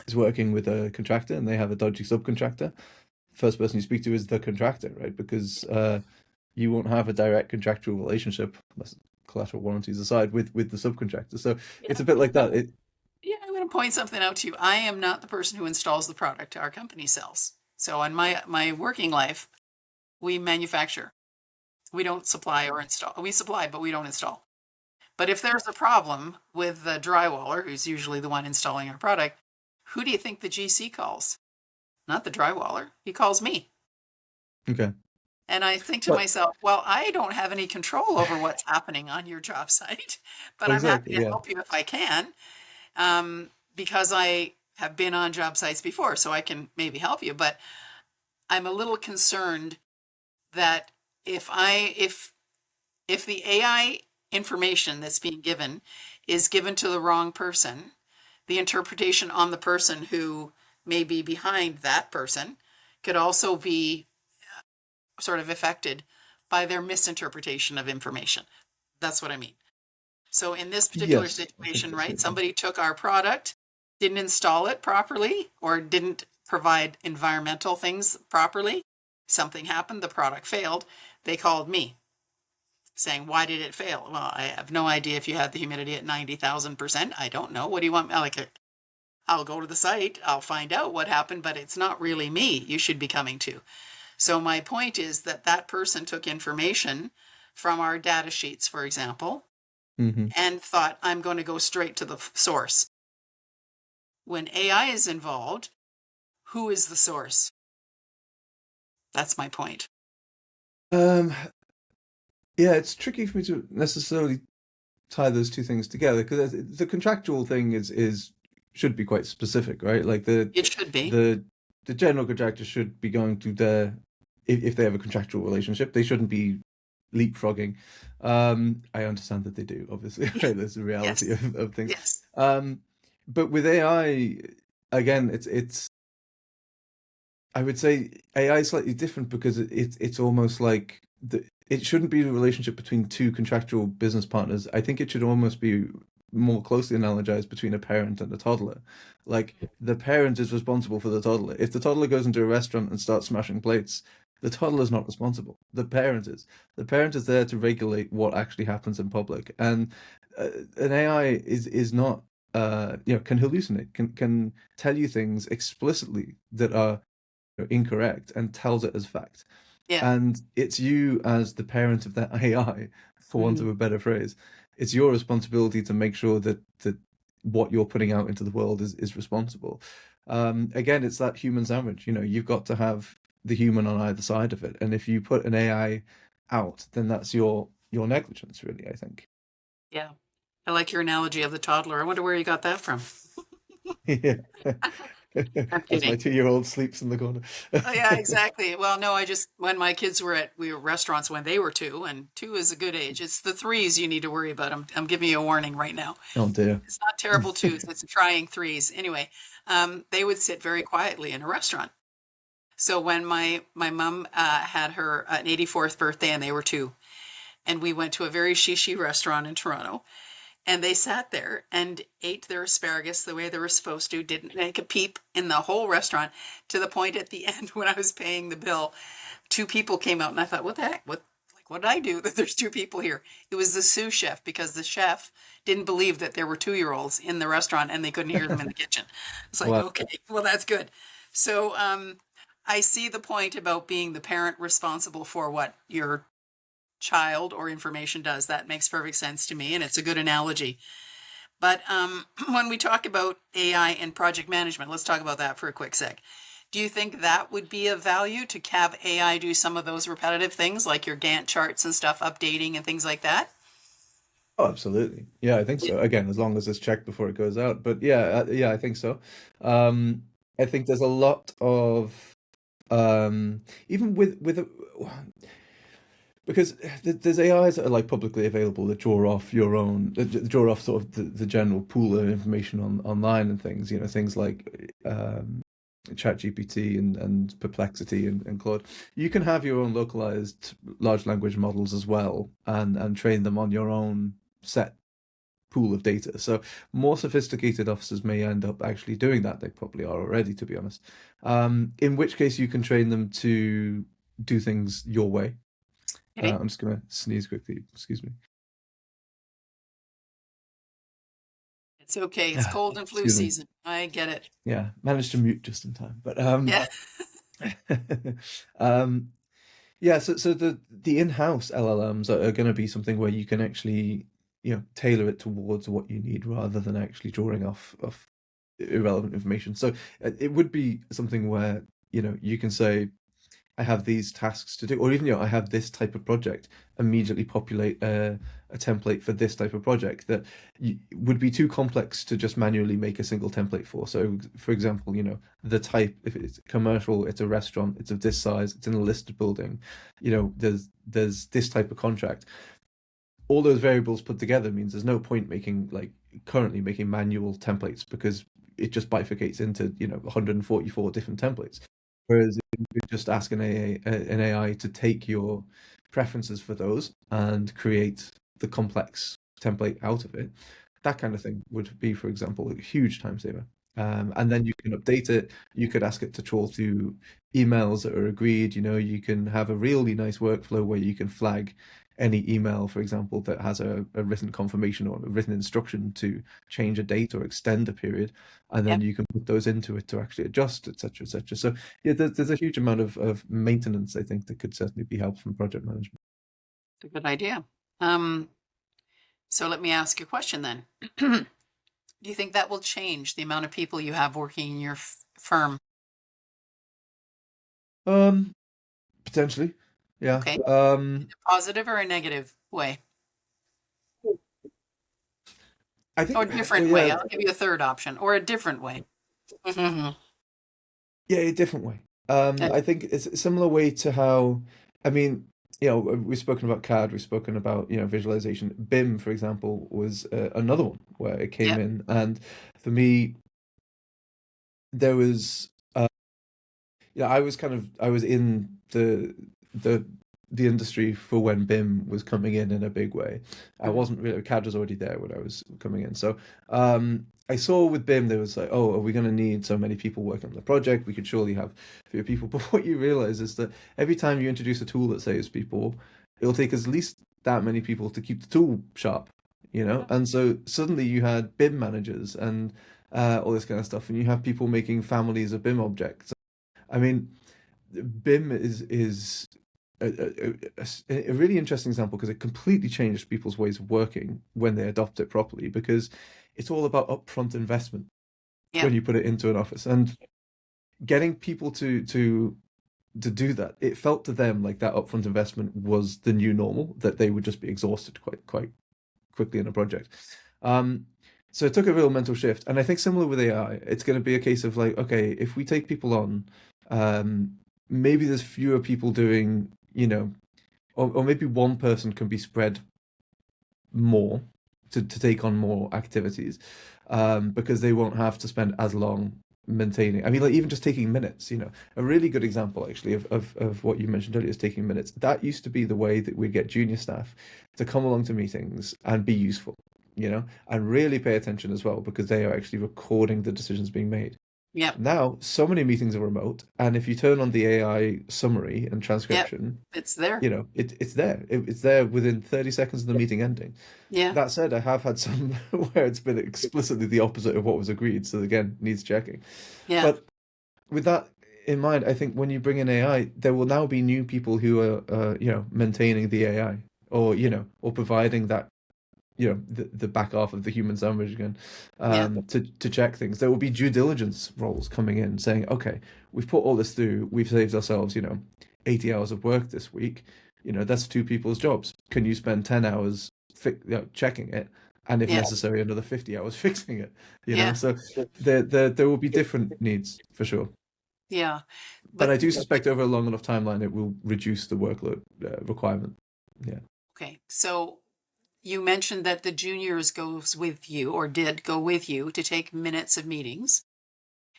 is working with a contractor and they have a dodgy subcontractor, first person you speak to is the contractor, right? Because you won't have a direct contractual relationship, collateral warranties aside, with the subcontractor. So Yeah, it's a bit like that. yeah, I'm going to point something out to you. I am not the person who installs the product our company sells. So in my working life, we manufacture. We don't supply or install. We supply, but we don't install. But if there's a problem with the drywaller, who's usually the one installing our product, who do you think the GC calls? Not the drywaller. He calls me. Okay. And I think to But myself, well, I don't have any control over what's happening on your job site, but I'm happy exactly, to yeah. help you if I can, because I have been on job sites before, so I can maybe help you. But I'm a little concerned that if the AI information that's being given is given to the wrong person, the interpretation on the person who may be behind that person could also be sort of affected by their misinterpretation of information. That's what I mean. So in this particular Yes, I think situation, that's right, what you mean. somebody took our product, didn't install it properly, or didn't provide environmental things properly. Something happened, the product failed. They called me saying, why did it fail? Well, I have no idea if you had the humidity at 90,000%. I don't know. What do you want? Like, I'll go to the site, I'll find out what happened, but it's not really me you should be coming to. So my point is that that person took information from our data sheets, for example, Hmm. and thought, I'm going to go straight to the source. When AI is involved, who is the source? That's my point. Um, yeah, it's tricky for me to necessarily tie those two things together because the contractual thing is should be quite specific, right? Like It should be. the the general contractor should be going to their if they have a contractual relationship, they shouldn't be leapfrogging. I understand that they do, obviously, Yeah. right? There's the reality Yes. of things. Yes. Um, but with AI, again, it's I would say AI is slightly different because it's almost like it shouldn't be a relationship between two contractual business partners. I think it should almost be more closely analogized between a parent and a toddler. Like the parent is responsible for the toddler. If the toddler goes into a restaurant and starts smashing plates, the toddler's not responsible. The parent is. The parent is there to regulate what actually happens in public. And an AI is not can hallucinate, can tell you things explicitly that are incorrect and tells it as fact. Yeah. And it's you as the parent of that AI, for want Hmm. of a better phrase, it's your responsibility to make sure that what you're putting out into the world is responsible. Again, it's that human sandwich. You've got to have the human on either side of it. And if you put an AI out, then that's your negligence, really, I think. Yeah. I like your analogy of the toddler. I wonder where you got that from. Yeah. I'm As my kidding. 2-year-old sleeps in the corner. Oh, yeah, exactly. Well, no, when my kids we were restaurants when they were two, and two is a good age. It's the threes you need to worry about. I'm giving you a warning right now. Oh dear. It's not terrible twos, it's trying threes. Anyway, they would sit very quietly in a restaurant. So when my mom had her an 84th birthday and they were two, and we went to a very shishi restaurant in Toronto, and they sat there and ate their asparagus the way they were supposed to, didn't make a peep in the whole restaurant, to the point at the end when I was paying the bill, two people came out and I thought, what the heck? What did I do that there's two people here? It was the sous chef because the chef didn't believe that there were 2-year-olds in the restaurant and they couldn't hear them in the kitchen. It's like, Wow. okay, well, that's good. So I see the point about being the parent responsible for what your child or information does. That makes perfect sense to me, and it's a good analogy. But when we talk about AI and project management, let's talk about that for a quick sec. Do you think that would be of value to have AI do some of those repetitive things like your Gantt charts and stuff, updating and things like that? Oh, absolutely. Yeah, I think Yeah. so. Again, as long as it's checked before it goes out. But yeah, yeah, I think so. Um, I think there's a lot of even with because there's AIs that are like publicly available that draw off your own draw off sort of the general pool of information online and things. Things like ChatGPT and Perplexity and Claude. You can have your own localized large language models as well and train them on your own set pool of data. So more sophisticated officers may end up actually doing that. They probably are already, to be honest. In which case you can train them to do things your way. Okay. I'm just gonna sneeze quickly. Excuse me. It's okay. It's cold and flu Excuse me. season. I get it. Yeah, managed to mute just in time. But Yeah. um, Yeah, so the in-house LLMs are going to be something where you can actually, tailor it towards what you need rather than actually drawing off irrelevant information. So it would be something where, you can say, I have these tasks to do, or even, I have this type of project, immediately populate a template for this type of project that would be too complex to just manually make a single template for. So, for example, the type, if it's commercial, it's a restaurant, it's of this size, it's in a listed building, there's this type of contract. All those variables put together means there's no point making currently making manual templates because it just bifurcates into 144 different templates. Whereas if you could just ask an AI to take your preferences for those and create the complex template out of it, that kind of thing would be, for example, a huge time saver. And then you can update it. You could ask it to trawl through emails that are agreed. You can have a really nice workflow where you can flag any email, for example, that has a written confirmation or a written instruction to change a date or extend a period, and then Yep, you can put those into it to actually adjust, etc., etc. So yeah, there's a huge amount of maintenance, I think, that could certainly be helped from project management. it's a good idea. Um, so let me ask you a question then. Do you think that will change the amount of people you have working in your firm? Um, Potentially, yeah. Okay. In a positive or a negative way? I Or think, a different way. yeah, I'll give you a third option. Or a different way. Mhm. yeah, a different way. Uh, I think it's a similar way to how, I mean, we've spoken about CAD, we've spoken about, visualization. BIM, for example, was another one where it came Yep. in, and for me, there was, I was in the the industry for when BIM was coming in a big way. I Mhm. wasn't really CAD was already there when I was coming in. So I saw with BIM there was like, oh, are we going to need so many people working on the project? We could surely have fewer people. But what you realize is that every time you introduce a tool that saves people, it'll take at least that many people to keep the tool sharp, Mhm. And so suddenly you had BIM managers and all this kind of stuff, and you have people making families of BIM objects. I mean, BIM is a really interesting example because it completely changed people's ways of working when they adopt it properly because it's all about upfront investment when Yep. you put it into an office and getting people to do that. It felt to them like that upfront investment was the new normal, that they would just be exhausted quite quickly in a project. Um, so it took a real mental shift, and I think similar with AI, it's going to be a case of like, okay, if we take people on, maybe there's fewer people doing, or maybe one person can be spread more to take on more activities, because they won't have to spend as long maintaining. I mean, like even just taking minutes, a really good example actually of what you mentioned earlier is taking minutes. That used to be the way that we'd get junior staff to come along to meetings and be useful, and really pay attention as well because they are actually recording the decisions being made. Yep. Now, so many meetings are remote, and if you turn on the AI summary and Yep. transcription, It's there. it's there. It's there within 30 seconds of the meeting ending. Yeah. That said, I have had some where it's been explicitly the opposite of what was agreed, so again, needs checking. Yeah. But with that in mind, I think when you bring in AI, there will now be new people who are, maintaining the AI or, or providing that, the back half of the human sandwich again, Yeah. to check things. There will be due diligence roles coming in saying, okay, we've put all this through, we've saved ourselves, 80 hours of work this week. That's two people's jobs. Can you spend 10 hours checking it? And if Yeah. necessary, another 50 hours fixing it, Yeah. So there will be different needs for sure. Yeah. But But I do suspect over a long enough timeline, it will reduce the workload requirement. Yeah. okay. So you mentioned that the juniors goes with you or did go with you to take minutes of meetings,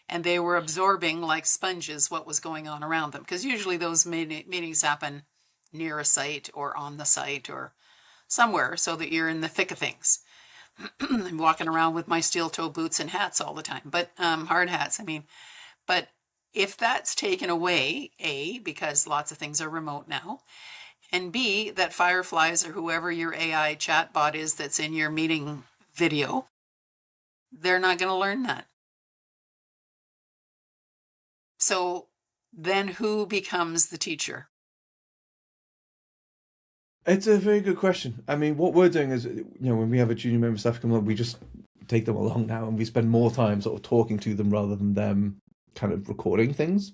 and they were absorbing like sponges what was going on around them because usually those meetings happen near a site or on the site or somewhere so that you're in the thick of things. I'm walking around with my steel toe boots and hats all the time, but hard hats, I mean. But if that's taken away, A, because lots of things are remote now, and B, that Fireflies or whoever your AI chatbot is that's in your meeting video, they're not going to learn that. So then who becomes the teacher? It's a very good question. I mean, what we're doing is, when we have a junior member of staff come along, we just take them along now, and we spend more time sort of talking to them rather than them kind of recording things,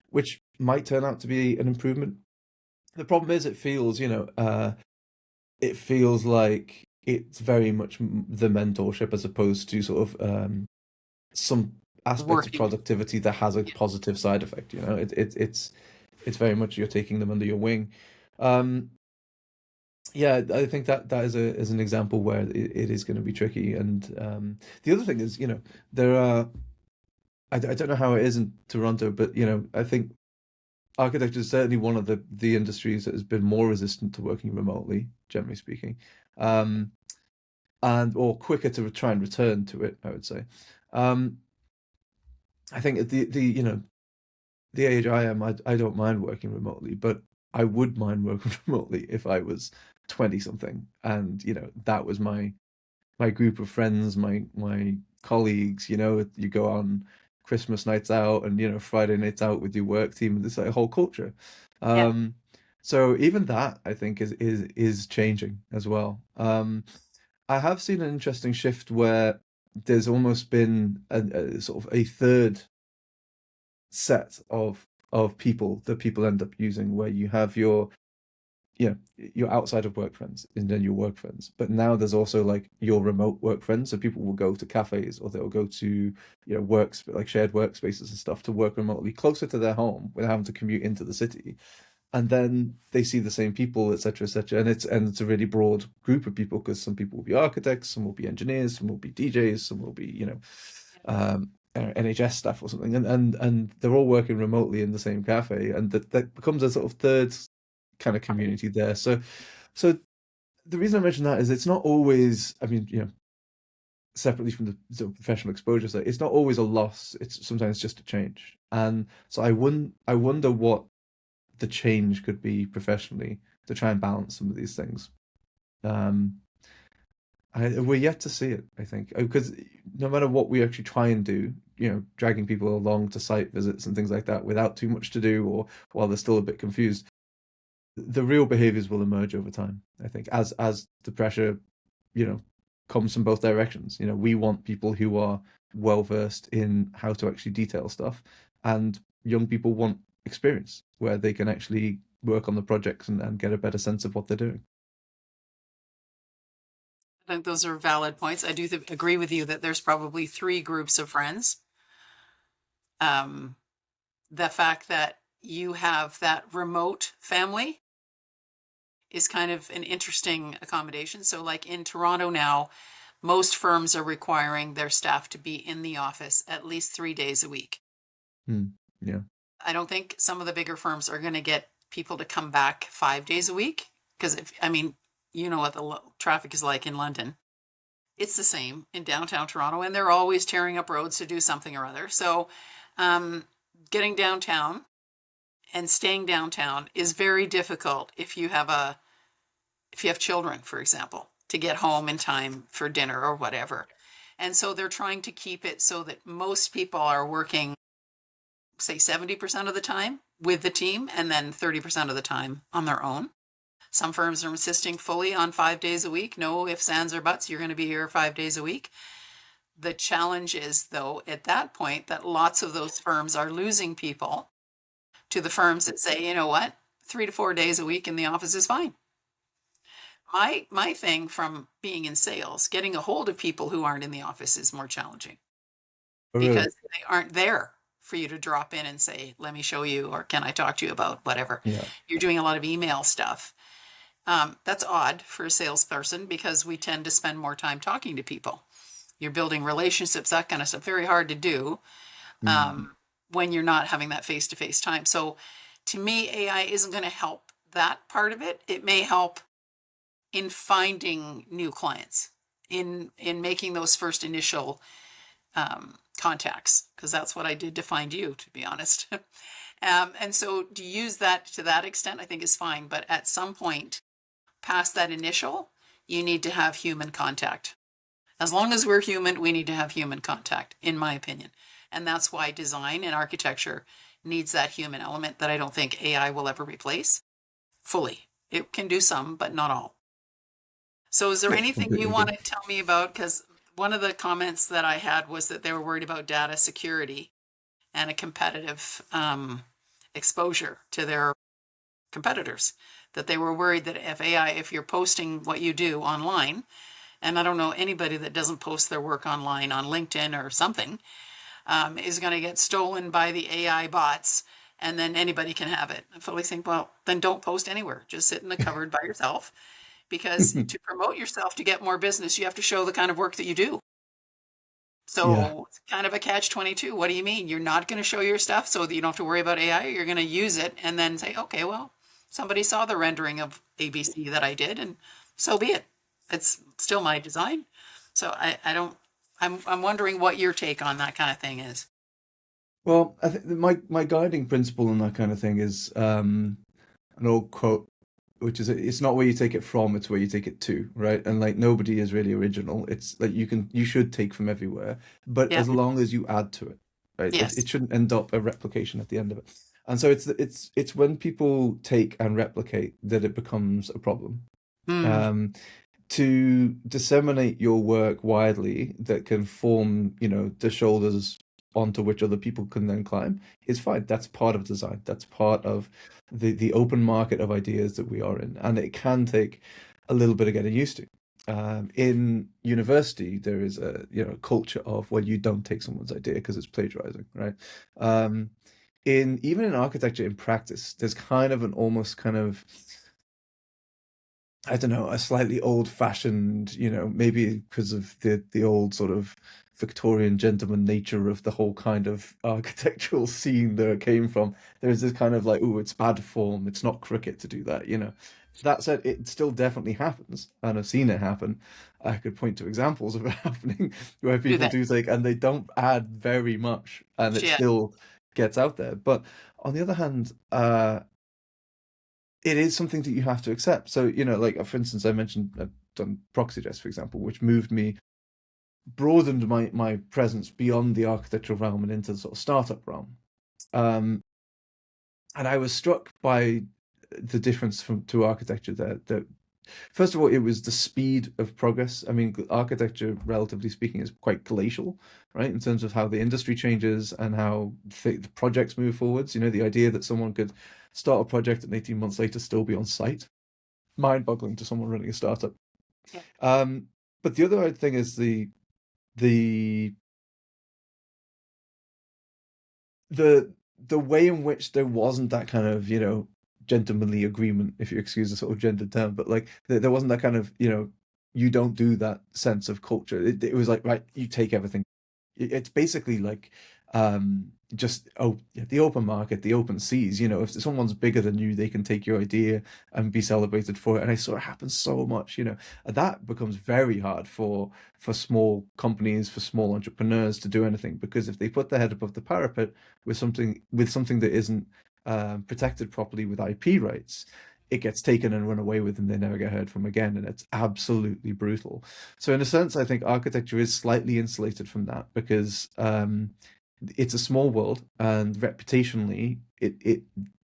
which might turn out to be an improvement. The problem is, it feels like it's very much the mentorship as opposed to sort of some aspects of Working. productivity that has a Yeah. positive side effect. It's very much you're taking them under your wing. Um, yeah, I think that is an example where it is going to be tricky. And the other thing is, there are I don't know how it is in Toronto, but I think architecture is certainly one of the industries that has been more resistant to working remotely, generally speaking, um, and or quicker to try and return to it, I would say. Um, I think at the age I am, I don't mind working remotely, but I would mind working remotely if I was 20 something, and that was my group of friends, my colleagues. You go on Christmas nights out and Friday nights out with your work team, and this like whole culture. Yeah. Um, so even that I think is changing as well. I have seen an interesting shift where there's almost been a sort of a third set of people that people end up using, where you have your outside of work friends and then your work friends. But now there's also like your remote work friends. So people will go to cafes or they'll go to, works like shared workspaces and stuff to work remotely closer to their home without having to commute into the city. And then they see the same people, etc., etc. And it's a really broad group of people because some people will be architects, some will be engineers, some will be DJs, some will be, NHS staff or something, and they're all working remotely in the same cafe, and that becomes a sort of third kind of community there. So the reason I mention that is it's not always, I mean, separately from the sort of professional exposure side, it's not always a loss. It's sometimes just a change. And so I wonder what the change could be professionally to try and balance some of these things. Um, we're yet to see it, I think, because no matter what we actually try and do, dragging people along to site visits and things like that without too much to do, or while they're still a bit confused, the real behaviors will emerge over time. I think as the pressure, you know, comes from both directions. We want people who are well versed in how to actually detail stuff, and young people want experience where they can actually work on the projects and get a better sense of what they're doing. I think those are valid points. I do agree with you that there's probably three groups of friends. Um, the fact that you have that remote family is kind of an interesting accommodation. So, like in Toronto now, most firms are requiring their staff to be in the office at least 3 days a week. Hmm. Yeah. I don't think some of the bigger firms are going to get people to come back 5 days a week because if I mean, you know what the traffic is like in London. It's the same in downtown Toronto, and they're always tearing up roads to do something or other. So, um, getting downtown and staying downtown is very difficult if you have children, for example, to get home in time for dinner or whatever. And so they're trying to keep it so that most people are working, say, 70% of the time with the team and then 30% of the time on their own. Some firms are insisting fully on 5 days a week. No ifs, ands, or buts. You're going to be here 5 days a week. The challenge is, though, at that point, that lots of those firms are losing people to the firms that say, you know what, 3 to 4 days a week in the office is fine. My thing from being in sales, getting a hold of people who aren't in the office is more challenging Oh, really? because they aren't there for you to drop in and say, let me show you, or can I talk to you about whatever. Yeah. You're doing a lot of email stuff. That's odd for a salesperson because we tend to spend more time talking to people. You're building relationships, that kind of stuff. Very hard to do Mm. when you're not having that face to face time. So to me, AI isn't going to help that part of it. It may help in finding new clients, in making those first initial contacts, because that's what I did to find you, to be honest. And so to use that to that extent, I think is fine. But at some point, past that initial, you need to have human contact. As long as we're human, we need to have human contact, in my opinion. And that's why design and architecture needs that human element that I don't think AI will ever replace fully. It can do some, but not all. So is there Yeah, anything you completely want agree. to tell me about? Because one of the comments that I had was that they were worried about data security and a competitive exposure to their competitors. That they were worried that if AI, if you're posting what you do online, and I don't know anybody that doesn't post their work online on LinkedIn or something, is going to get stolen by the AI bots, and then anybody can have it. I fully think, well, then don't post anywhere. Just sit in the cupboard by yourself, because to promote yourself to get more business, you have to show the kind of work that you do. Yeah, So it's kind of a catch 22. What do you mean? You're not going to show your stuff so that you don't have to worry about AI? You're going to use it and then say, okay, well, somebody saw the rendering of ABC that I did, and so be it. It's still my design. So I don't, I'm wondering what your take on that kind of thing is. well, I think that my guiding principle in that kind of thing is an old quote, which is it's not where you take it from, it's where you take it to, right? And like nobody is really original. It's like you should take from everywhere, but Yeah. as long as you add to it, right? Yes. It shouldn't end up a replication at the end of it. And so it's when people take and replicate that it becomes a problem. Mm. Um, to disseminate your work widely that can form, the shoulders onto which other people can then climb is fine. That's part of design. That's part of the open market of ideas that we are in. And it can take a little bit of getting used to. In university, there is a culture of, well, you don't take someone's idea because it's plagiarizing, right? Um, in even in architecture, in practice, there's kind of an almost kind of, I don't know, a slightly old-fashioned, maybe because of the old sort of Victorian gentleman nature of the whole kind of architectural scene that it came from. There's this kind of like, oh, it's bad form, it's not cricket to do that. That said, it still definitely happens, and I've seen it happen. I could point to examples of it happening where Do people that. do think, and they don't add very much, and it Shit. still gets out there. But on the other hand, it is something that you have to accept. So, like for instance, I mentioned I've done ProxyJS, for example, which broadened my presence beyond the architectural realm and into the sort of startup realm. Um, and I was struck by the difference from to architecture there. That first of all, it was the speed of progress. I mean, architecture, relatively speaking, is quite glacial, right, in terms of how the industry changes and how the projects move forwards. The idea that someone could start a project and 18 months later still be on site, mind-boggling to someone running a startup. Yeah. Um, but the other thing is the the the way in which there wasn't that kind of gentlemanly agreement, if you excuse the sort of gendered term, but like there wasn't that kind of you don't do that sense of culture. It was like, right, you take everything. It's basically like just yeah, the open market, the open seas. If someone's bigger than you, they can take your idea and be celebrated for it. And it sort of happens so much. And that becomes very hard for small companies, for small entrepreneurs to do anything, because if they put their head above the parapet with something that isn't protected properly with IP rights, it gets taken and run away with, and they never get heard from again, and it's absolutely brutal. So in a sense, I think architecture is slightly insulated from that because it's a small world, and reputationally, it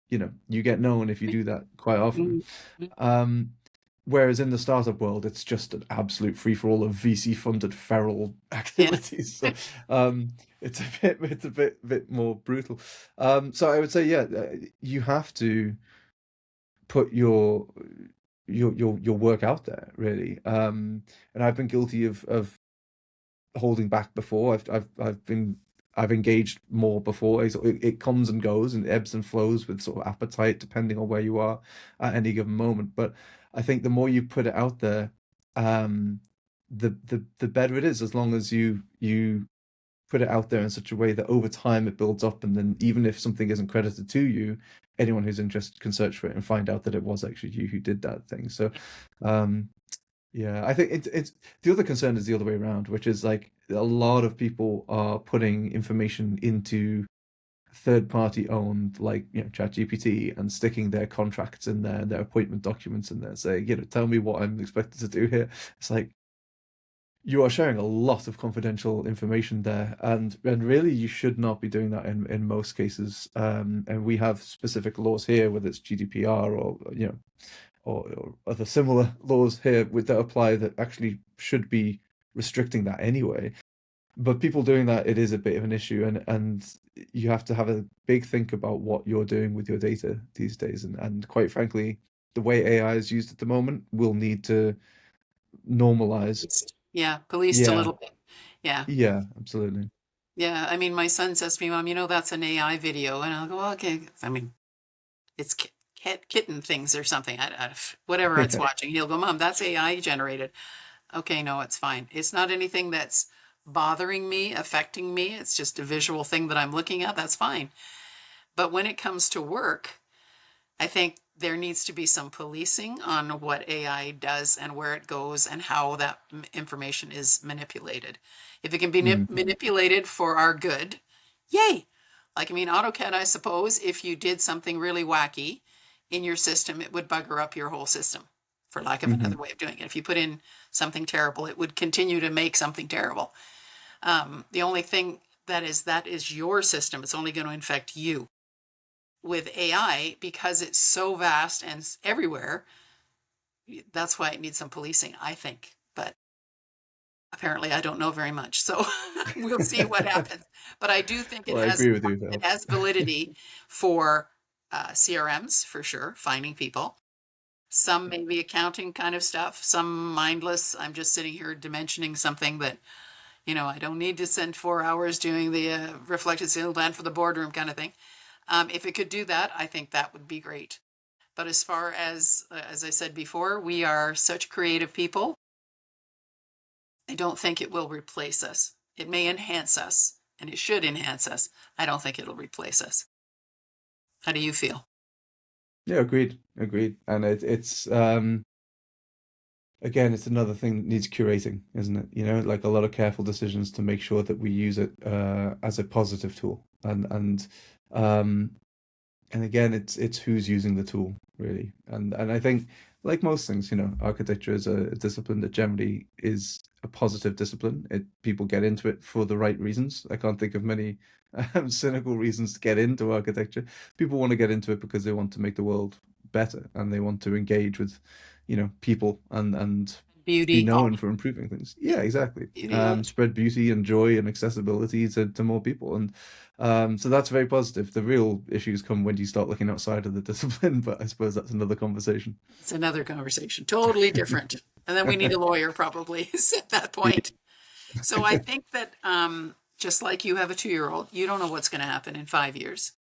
you get known if you do that quite often. Mm. Um, Whereas in the startup world, it's just an absolute free for all of VC funded feral Yeah. activities. So it's a bit more brutal. So I would say, yeah, you have to put your work out there, really. And I've been guilty of holding back before. I've engaged more before. It comes and goes and ebbs and flows with sort of appetite depending on where you are at any given moment. But I think the more you put it out there, um, the better it is, as long as you put it out there in such a way that over time it builds up, and then even if something isn't credited to you, anyone who's interested can search for it and find out that it was actually you who did that thing. So, um, yeah, I think it's the other concern is the other way around, which is like a lot of people are putting information into third party owned, like ChatGPT, and sticking their contracts in there, their appointment documents in there, saying, tell me what I'm expected to do here. It's like you are sharing a lot of confidential information there, and really you should not be doing that in most cases. And we have specific laws here, whether it's GDPR or other similar laws here that apply that actually should be restricting that anyway. But people doing that, it is a bit of an issue, and you have to have a big think about what you're doing with your data these days. And quite frankly, the way AI is used at the moment will need to normalize. Yeah, policed a Yeah, little bit. Yeah. yeah, absolutely. Yeah. I mean, my son says to me, Mom, that's an AI video. And I'll go, well, okay. I mean, it's kitten things or something. Whatever it's watching. He'll go, Mom, that's AI generated. Okay, no, it's fine. It's not anything that's bothering me, affecting me. It's just a visual thing that I'm looking at. That's fine. But when it comes to work, I think there needs to be some policing on what AI does and where it goes and how that information is manipulated. If it can be Mm, manipulated for our good, yay. Like, I mean, AutoCAD, I suppose, if you did something really wacky in your system, it would bugger up your whole system, for lack of hmm another way of doing it. If you put in something terrible, it would continue to make something terrible. The only thing that is your system. It's only going to infect you. With AI, because it's so vast and everywhere, that's why it needs some policing, I think. But apparently, I don't know very much, so we'll see what happens. But I do think Well, I agree with you, it though. has validity for CRMs for sure, finding people. Some maybe accounting kind of stuff, some mindless. I'm just sitting here dimensioning something that I don't need to spend 4 hours doing the reflected ceiling plan for the boardroom kind of thing. If it could do that, I think that would be great. But as far as I said before, we are such creative people. I don't think it will replace us. It may enhance us, and it should enhance us. I don't think it'll replace us. How do you feel? Yeah, agreed, agreed. And it's again, it's another thing that needs curating, isn't it? Like a lot of careful decisions to make sure that we use it as a positive tool, um, and again, it's who's using the tool really, and I think like most things, architecture is a discipline that generally is a positive discipline. People get into it for the right reasons. I can't think of many cynical reasons to get into architecture. People want to get into it because they want to make the world better and they want to engage with, people and be Beauty, known for improving things. Yeah, exactly. beauty. Yeah. Spread beauty and joy and accessibility to more people. And so that's very positive. The real issues come when you start looking outside of the discipline, but I suppose that's another conversation. It's another conversation, totally different. And then we need a lawyer probably at that point. So I think that just like you have a 2-year-old, you don't know what's going to happen in 5 years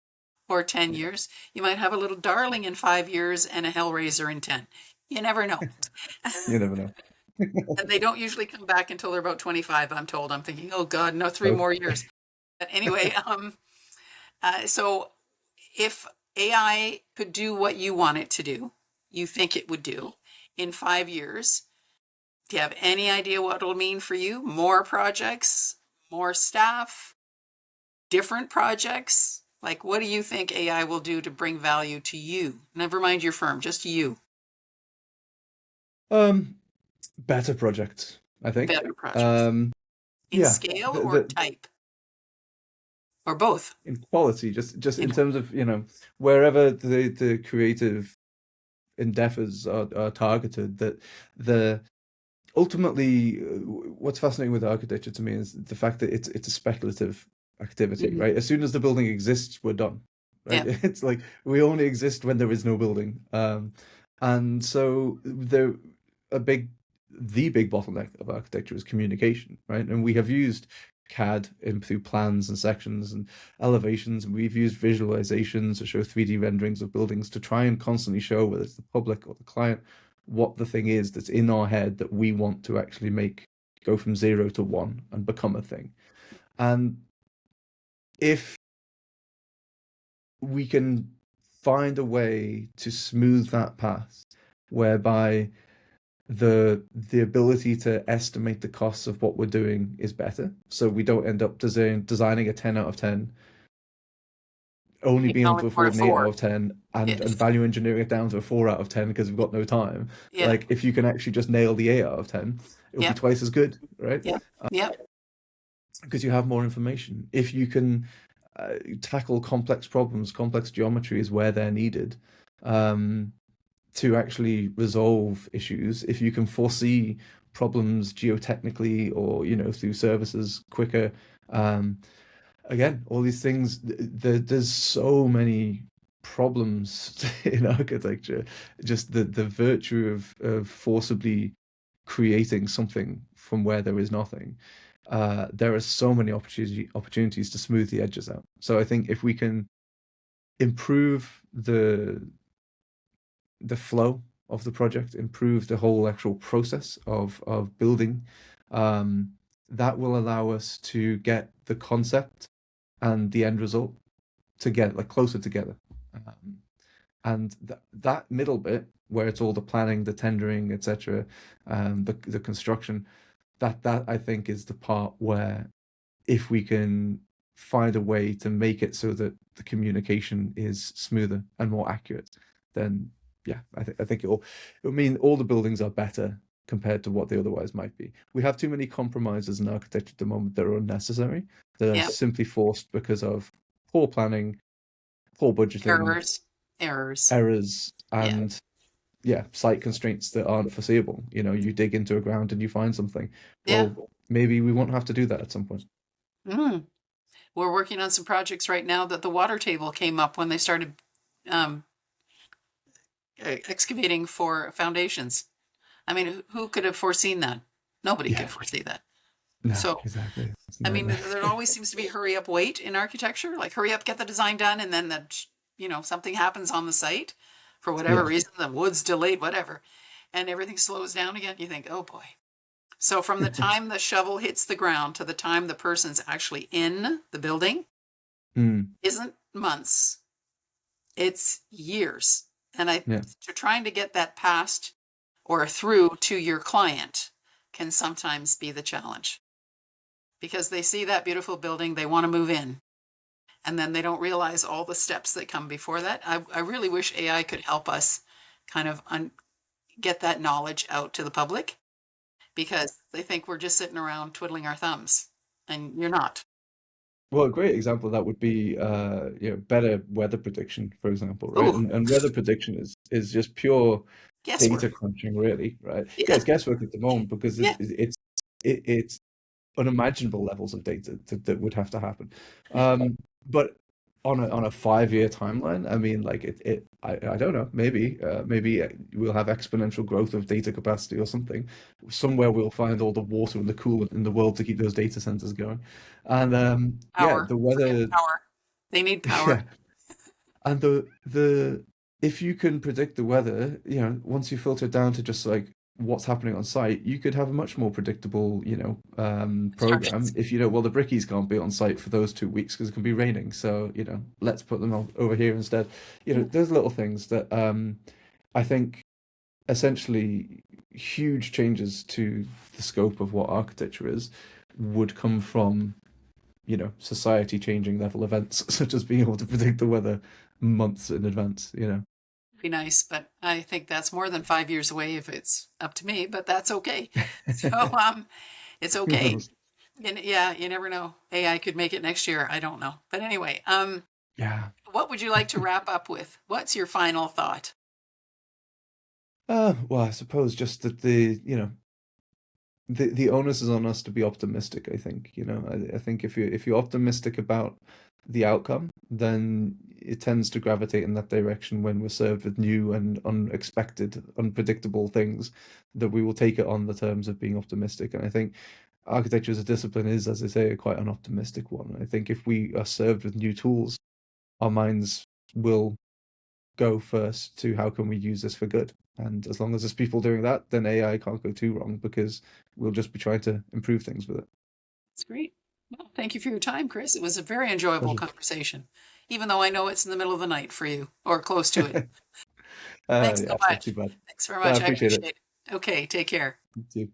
or 10 Yeah, years. You might have a little darling in 5 years and a hellraiser in 10. You never know. you never know. And they don't usually come back until they're about 25, I'm told. I'm thinking, oh God, no, three Oh, more years. But anyway, so if AI could do what you want it to do, you think it would do in 5 years, do you have any idea what it'll mean for you? More projects, more staff, different projects? Like, what do you think AI will do to bring value to you? Never mind your firm, just you. um, better projects, I think. Better projects. Um, In yeah, scale or the type? Or both? in quality, just In in terms of, wherever the creative endeavors are targeted, that the ultimately, what's fascinating with architecture to me is the fact that it's a speculative activity, Mhm. right? As soon as the building exists, we're done, right? Yeah. It's like we only exist when there is no building, and so the big bottleneck of architecture is communication, right? And we have used CAD in through plans and sections and elevations, and we've used visualizations to show 3D renderings of buildings to try and constantly show whether it's the public or the client what the thing is that's in our head that we want to actually make go from 0 to 1 and become a thing. And if we can find a way to smooth that path whereby the ability to estimate the costs of what we're doing is better, so we don't end up designing a 10 out of 10, only being able Calling to for a afford an 8 out four. of 10, and Yes. value engineering it down to a 4 out of 10 because we've got no time. Yeah. Like if you can actually just nail the 8 out of 10, it'll be Yeah. twice as good, right? Yeah. Yeah. Because you have more information. If you can tackle complex problems, complex geometries where they're needed, um, to actually resolve issues, if you can foresee problems geotechnically or through services quicker. Um, Again, all these things. There's so many problems in architecture. Just the virtue of forcibly creating something from where there is nothing. There are so many opportunities to smooth the edges out. So I think if we can improve the flow of the project, improve the whole actual process of building, um, that will allow us to get the concept and the end result to get like closer together. Um, and that middle bit where it's all the planning, the tendering, etc., the construction, that I think is the part where if we can find a way to make it so that the communication is smoother and more accurate, then yeah, I think it'll mean all the buildings are better compared to what they otherwise might be. We have too many compromises in architecture at the moment that are unnecessary, that are Yep. simply forced because of poor planning, poor budgeting, Errors. Errors. errors, Yeah. and yeah, site constraints that aren't foreseeable. You dig into a ground and you find something. Yeah. Well, maybe we won't have to do that at some point. Mm. We're working on some projects right now that the water table came up when they started um, excavating for foundations. I mean, who could have foreseen that? Nobody Yeah, could foresee that. no, So, exactly. It's a I mean, nightmare. there always seems to be hurry up, wait in architecture. Like, hurry up, get the design done, and then something happens on the site for whatever Yeah. reason, the wood's delayed, whatever, and everything slows down again. You think, oh boy. So, from the time the shovel hits the ground to the time the person's actually in the building Mm, isn't months, it's years. And yeah. trying to get that past or through to your client can sometimes be the challenge because they see that beautiful building, they want to move in, and then they don't realize all the steps that come before that. I really wish AI could help us kind of get that knowledge out to the public because they think we're just sitting around twiddling our thumbs, and you're not. Well, a great example of that would be better weather prediction, for example, right? Oh, And weather prediction is just pure guesswork. data crunching, really, right? Yeah, Yeah, it's guesswork at the moment because yeah, it's unimaginable levels of data that would have to happen. But on a 5-year timeline, I mean, like I don't know, maybe we'll have exponential growth of data capacity or something. Somewhere we'll find all the water and the coolant in the world to keep those data centers going. And yeah, power. the Forget weather, power. They need power. yeah, and the if you can predict the weather, once you filter it down to just like what's happening on site, you could have a much more predictable, program. Instructions. If well, the brickies can't be on site for those 2 weeks because it can be raining, so let's put them over here instead. There's little things that I think essentially huge changes to the scope of what architecture is would come from society changing level events such as being able to predict the weather months in advance. Be nice, but I think that's more than 5 years away if it's up to me, but that's okay. So, it's Who okay. knows? And yeah, you never know. AI could make it next year. I don't know. But anyway, Yeah. what would you like to wrap up with? What's your final thought? Well, I suppose just that the onus is on us to be optimistic, I think. I think if you're optimistic about the outcome, then it tends to gravitate in that direction when we're served with new and unexpected, unpredictable things, that we will take it on the terms of being optimistic. And I think architecture as a discipline is, as I say, quite an optimistic one. I think if we are served with new tools, our minds will go first to how can we use this for good. And as long as there's people doing that, then AI can't go too wrong because we'll just be trying to improve things with It's great. Well, thank you for your time, Chris. It was a very enjoyable it. conversation, even though I know it's in the middle of the night for you or close to it. Pleasure. Thanks so Yeah, it's not too much. bad. Thanks very No, I much. I appreciate it. appreciate it. Okay, take care. You too.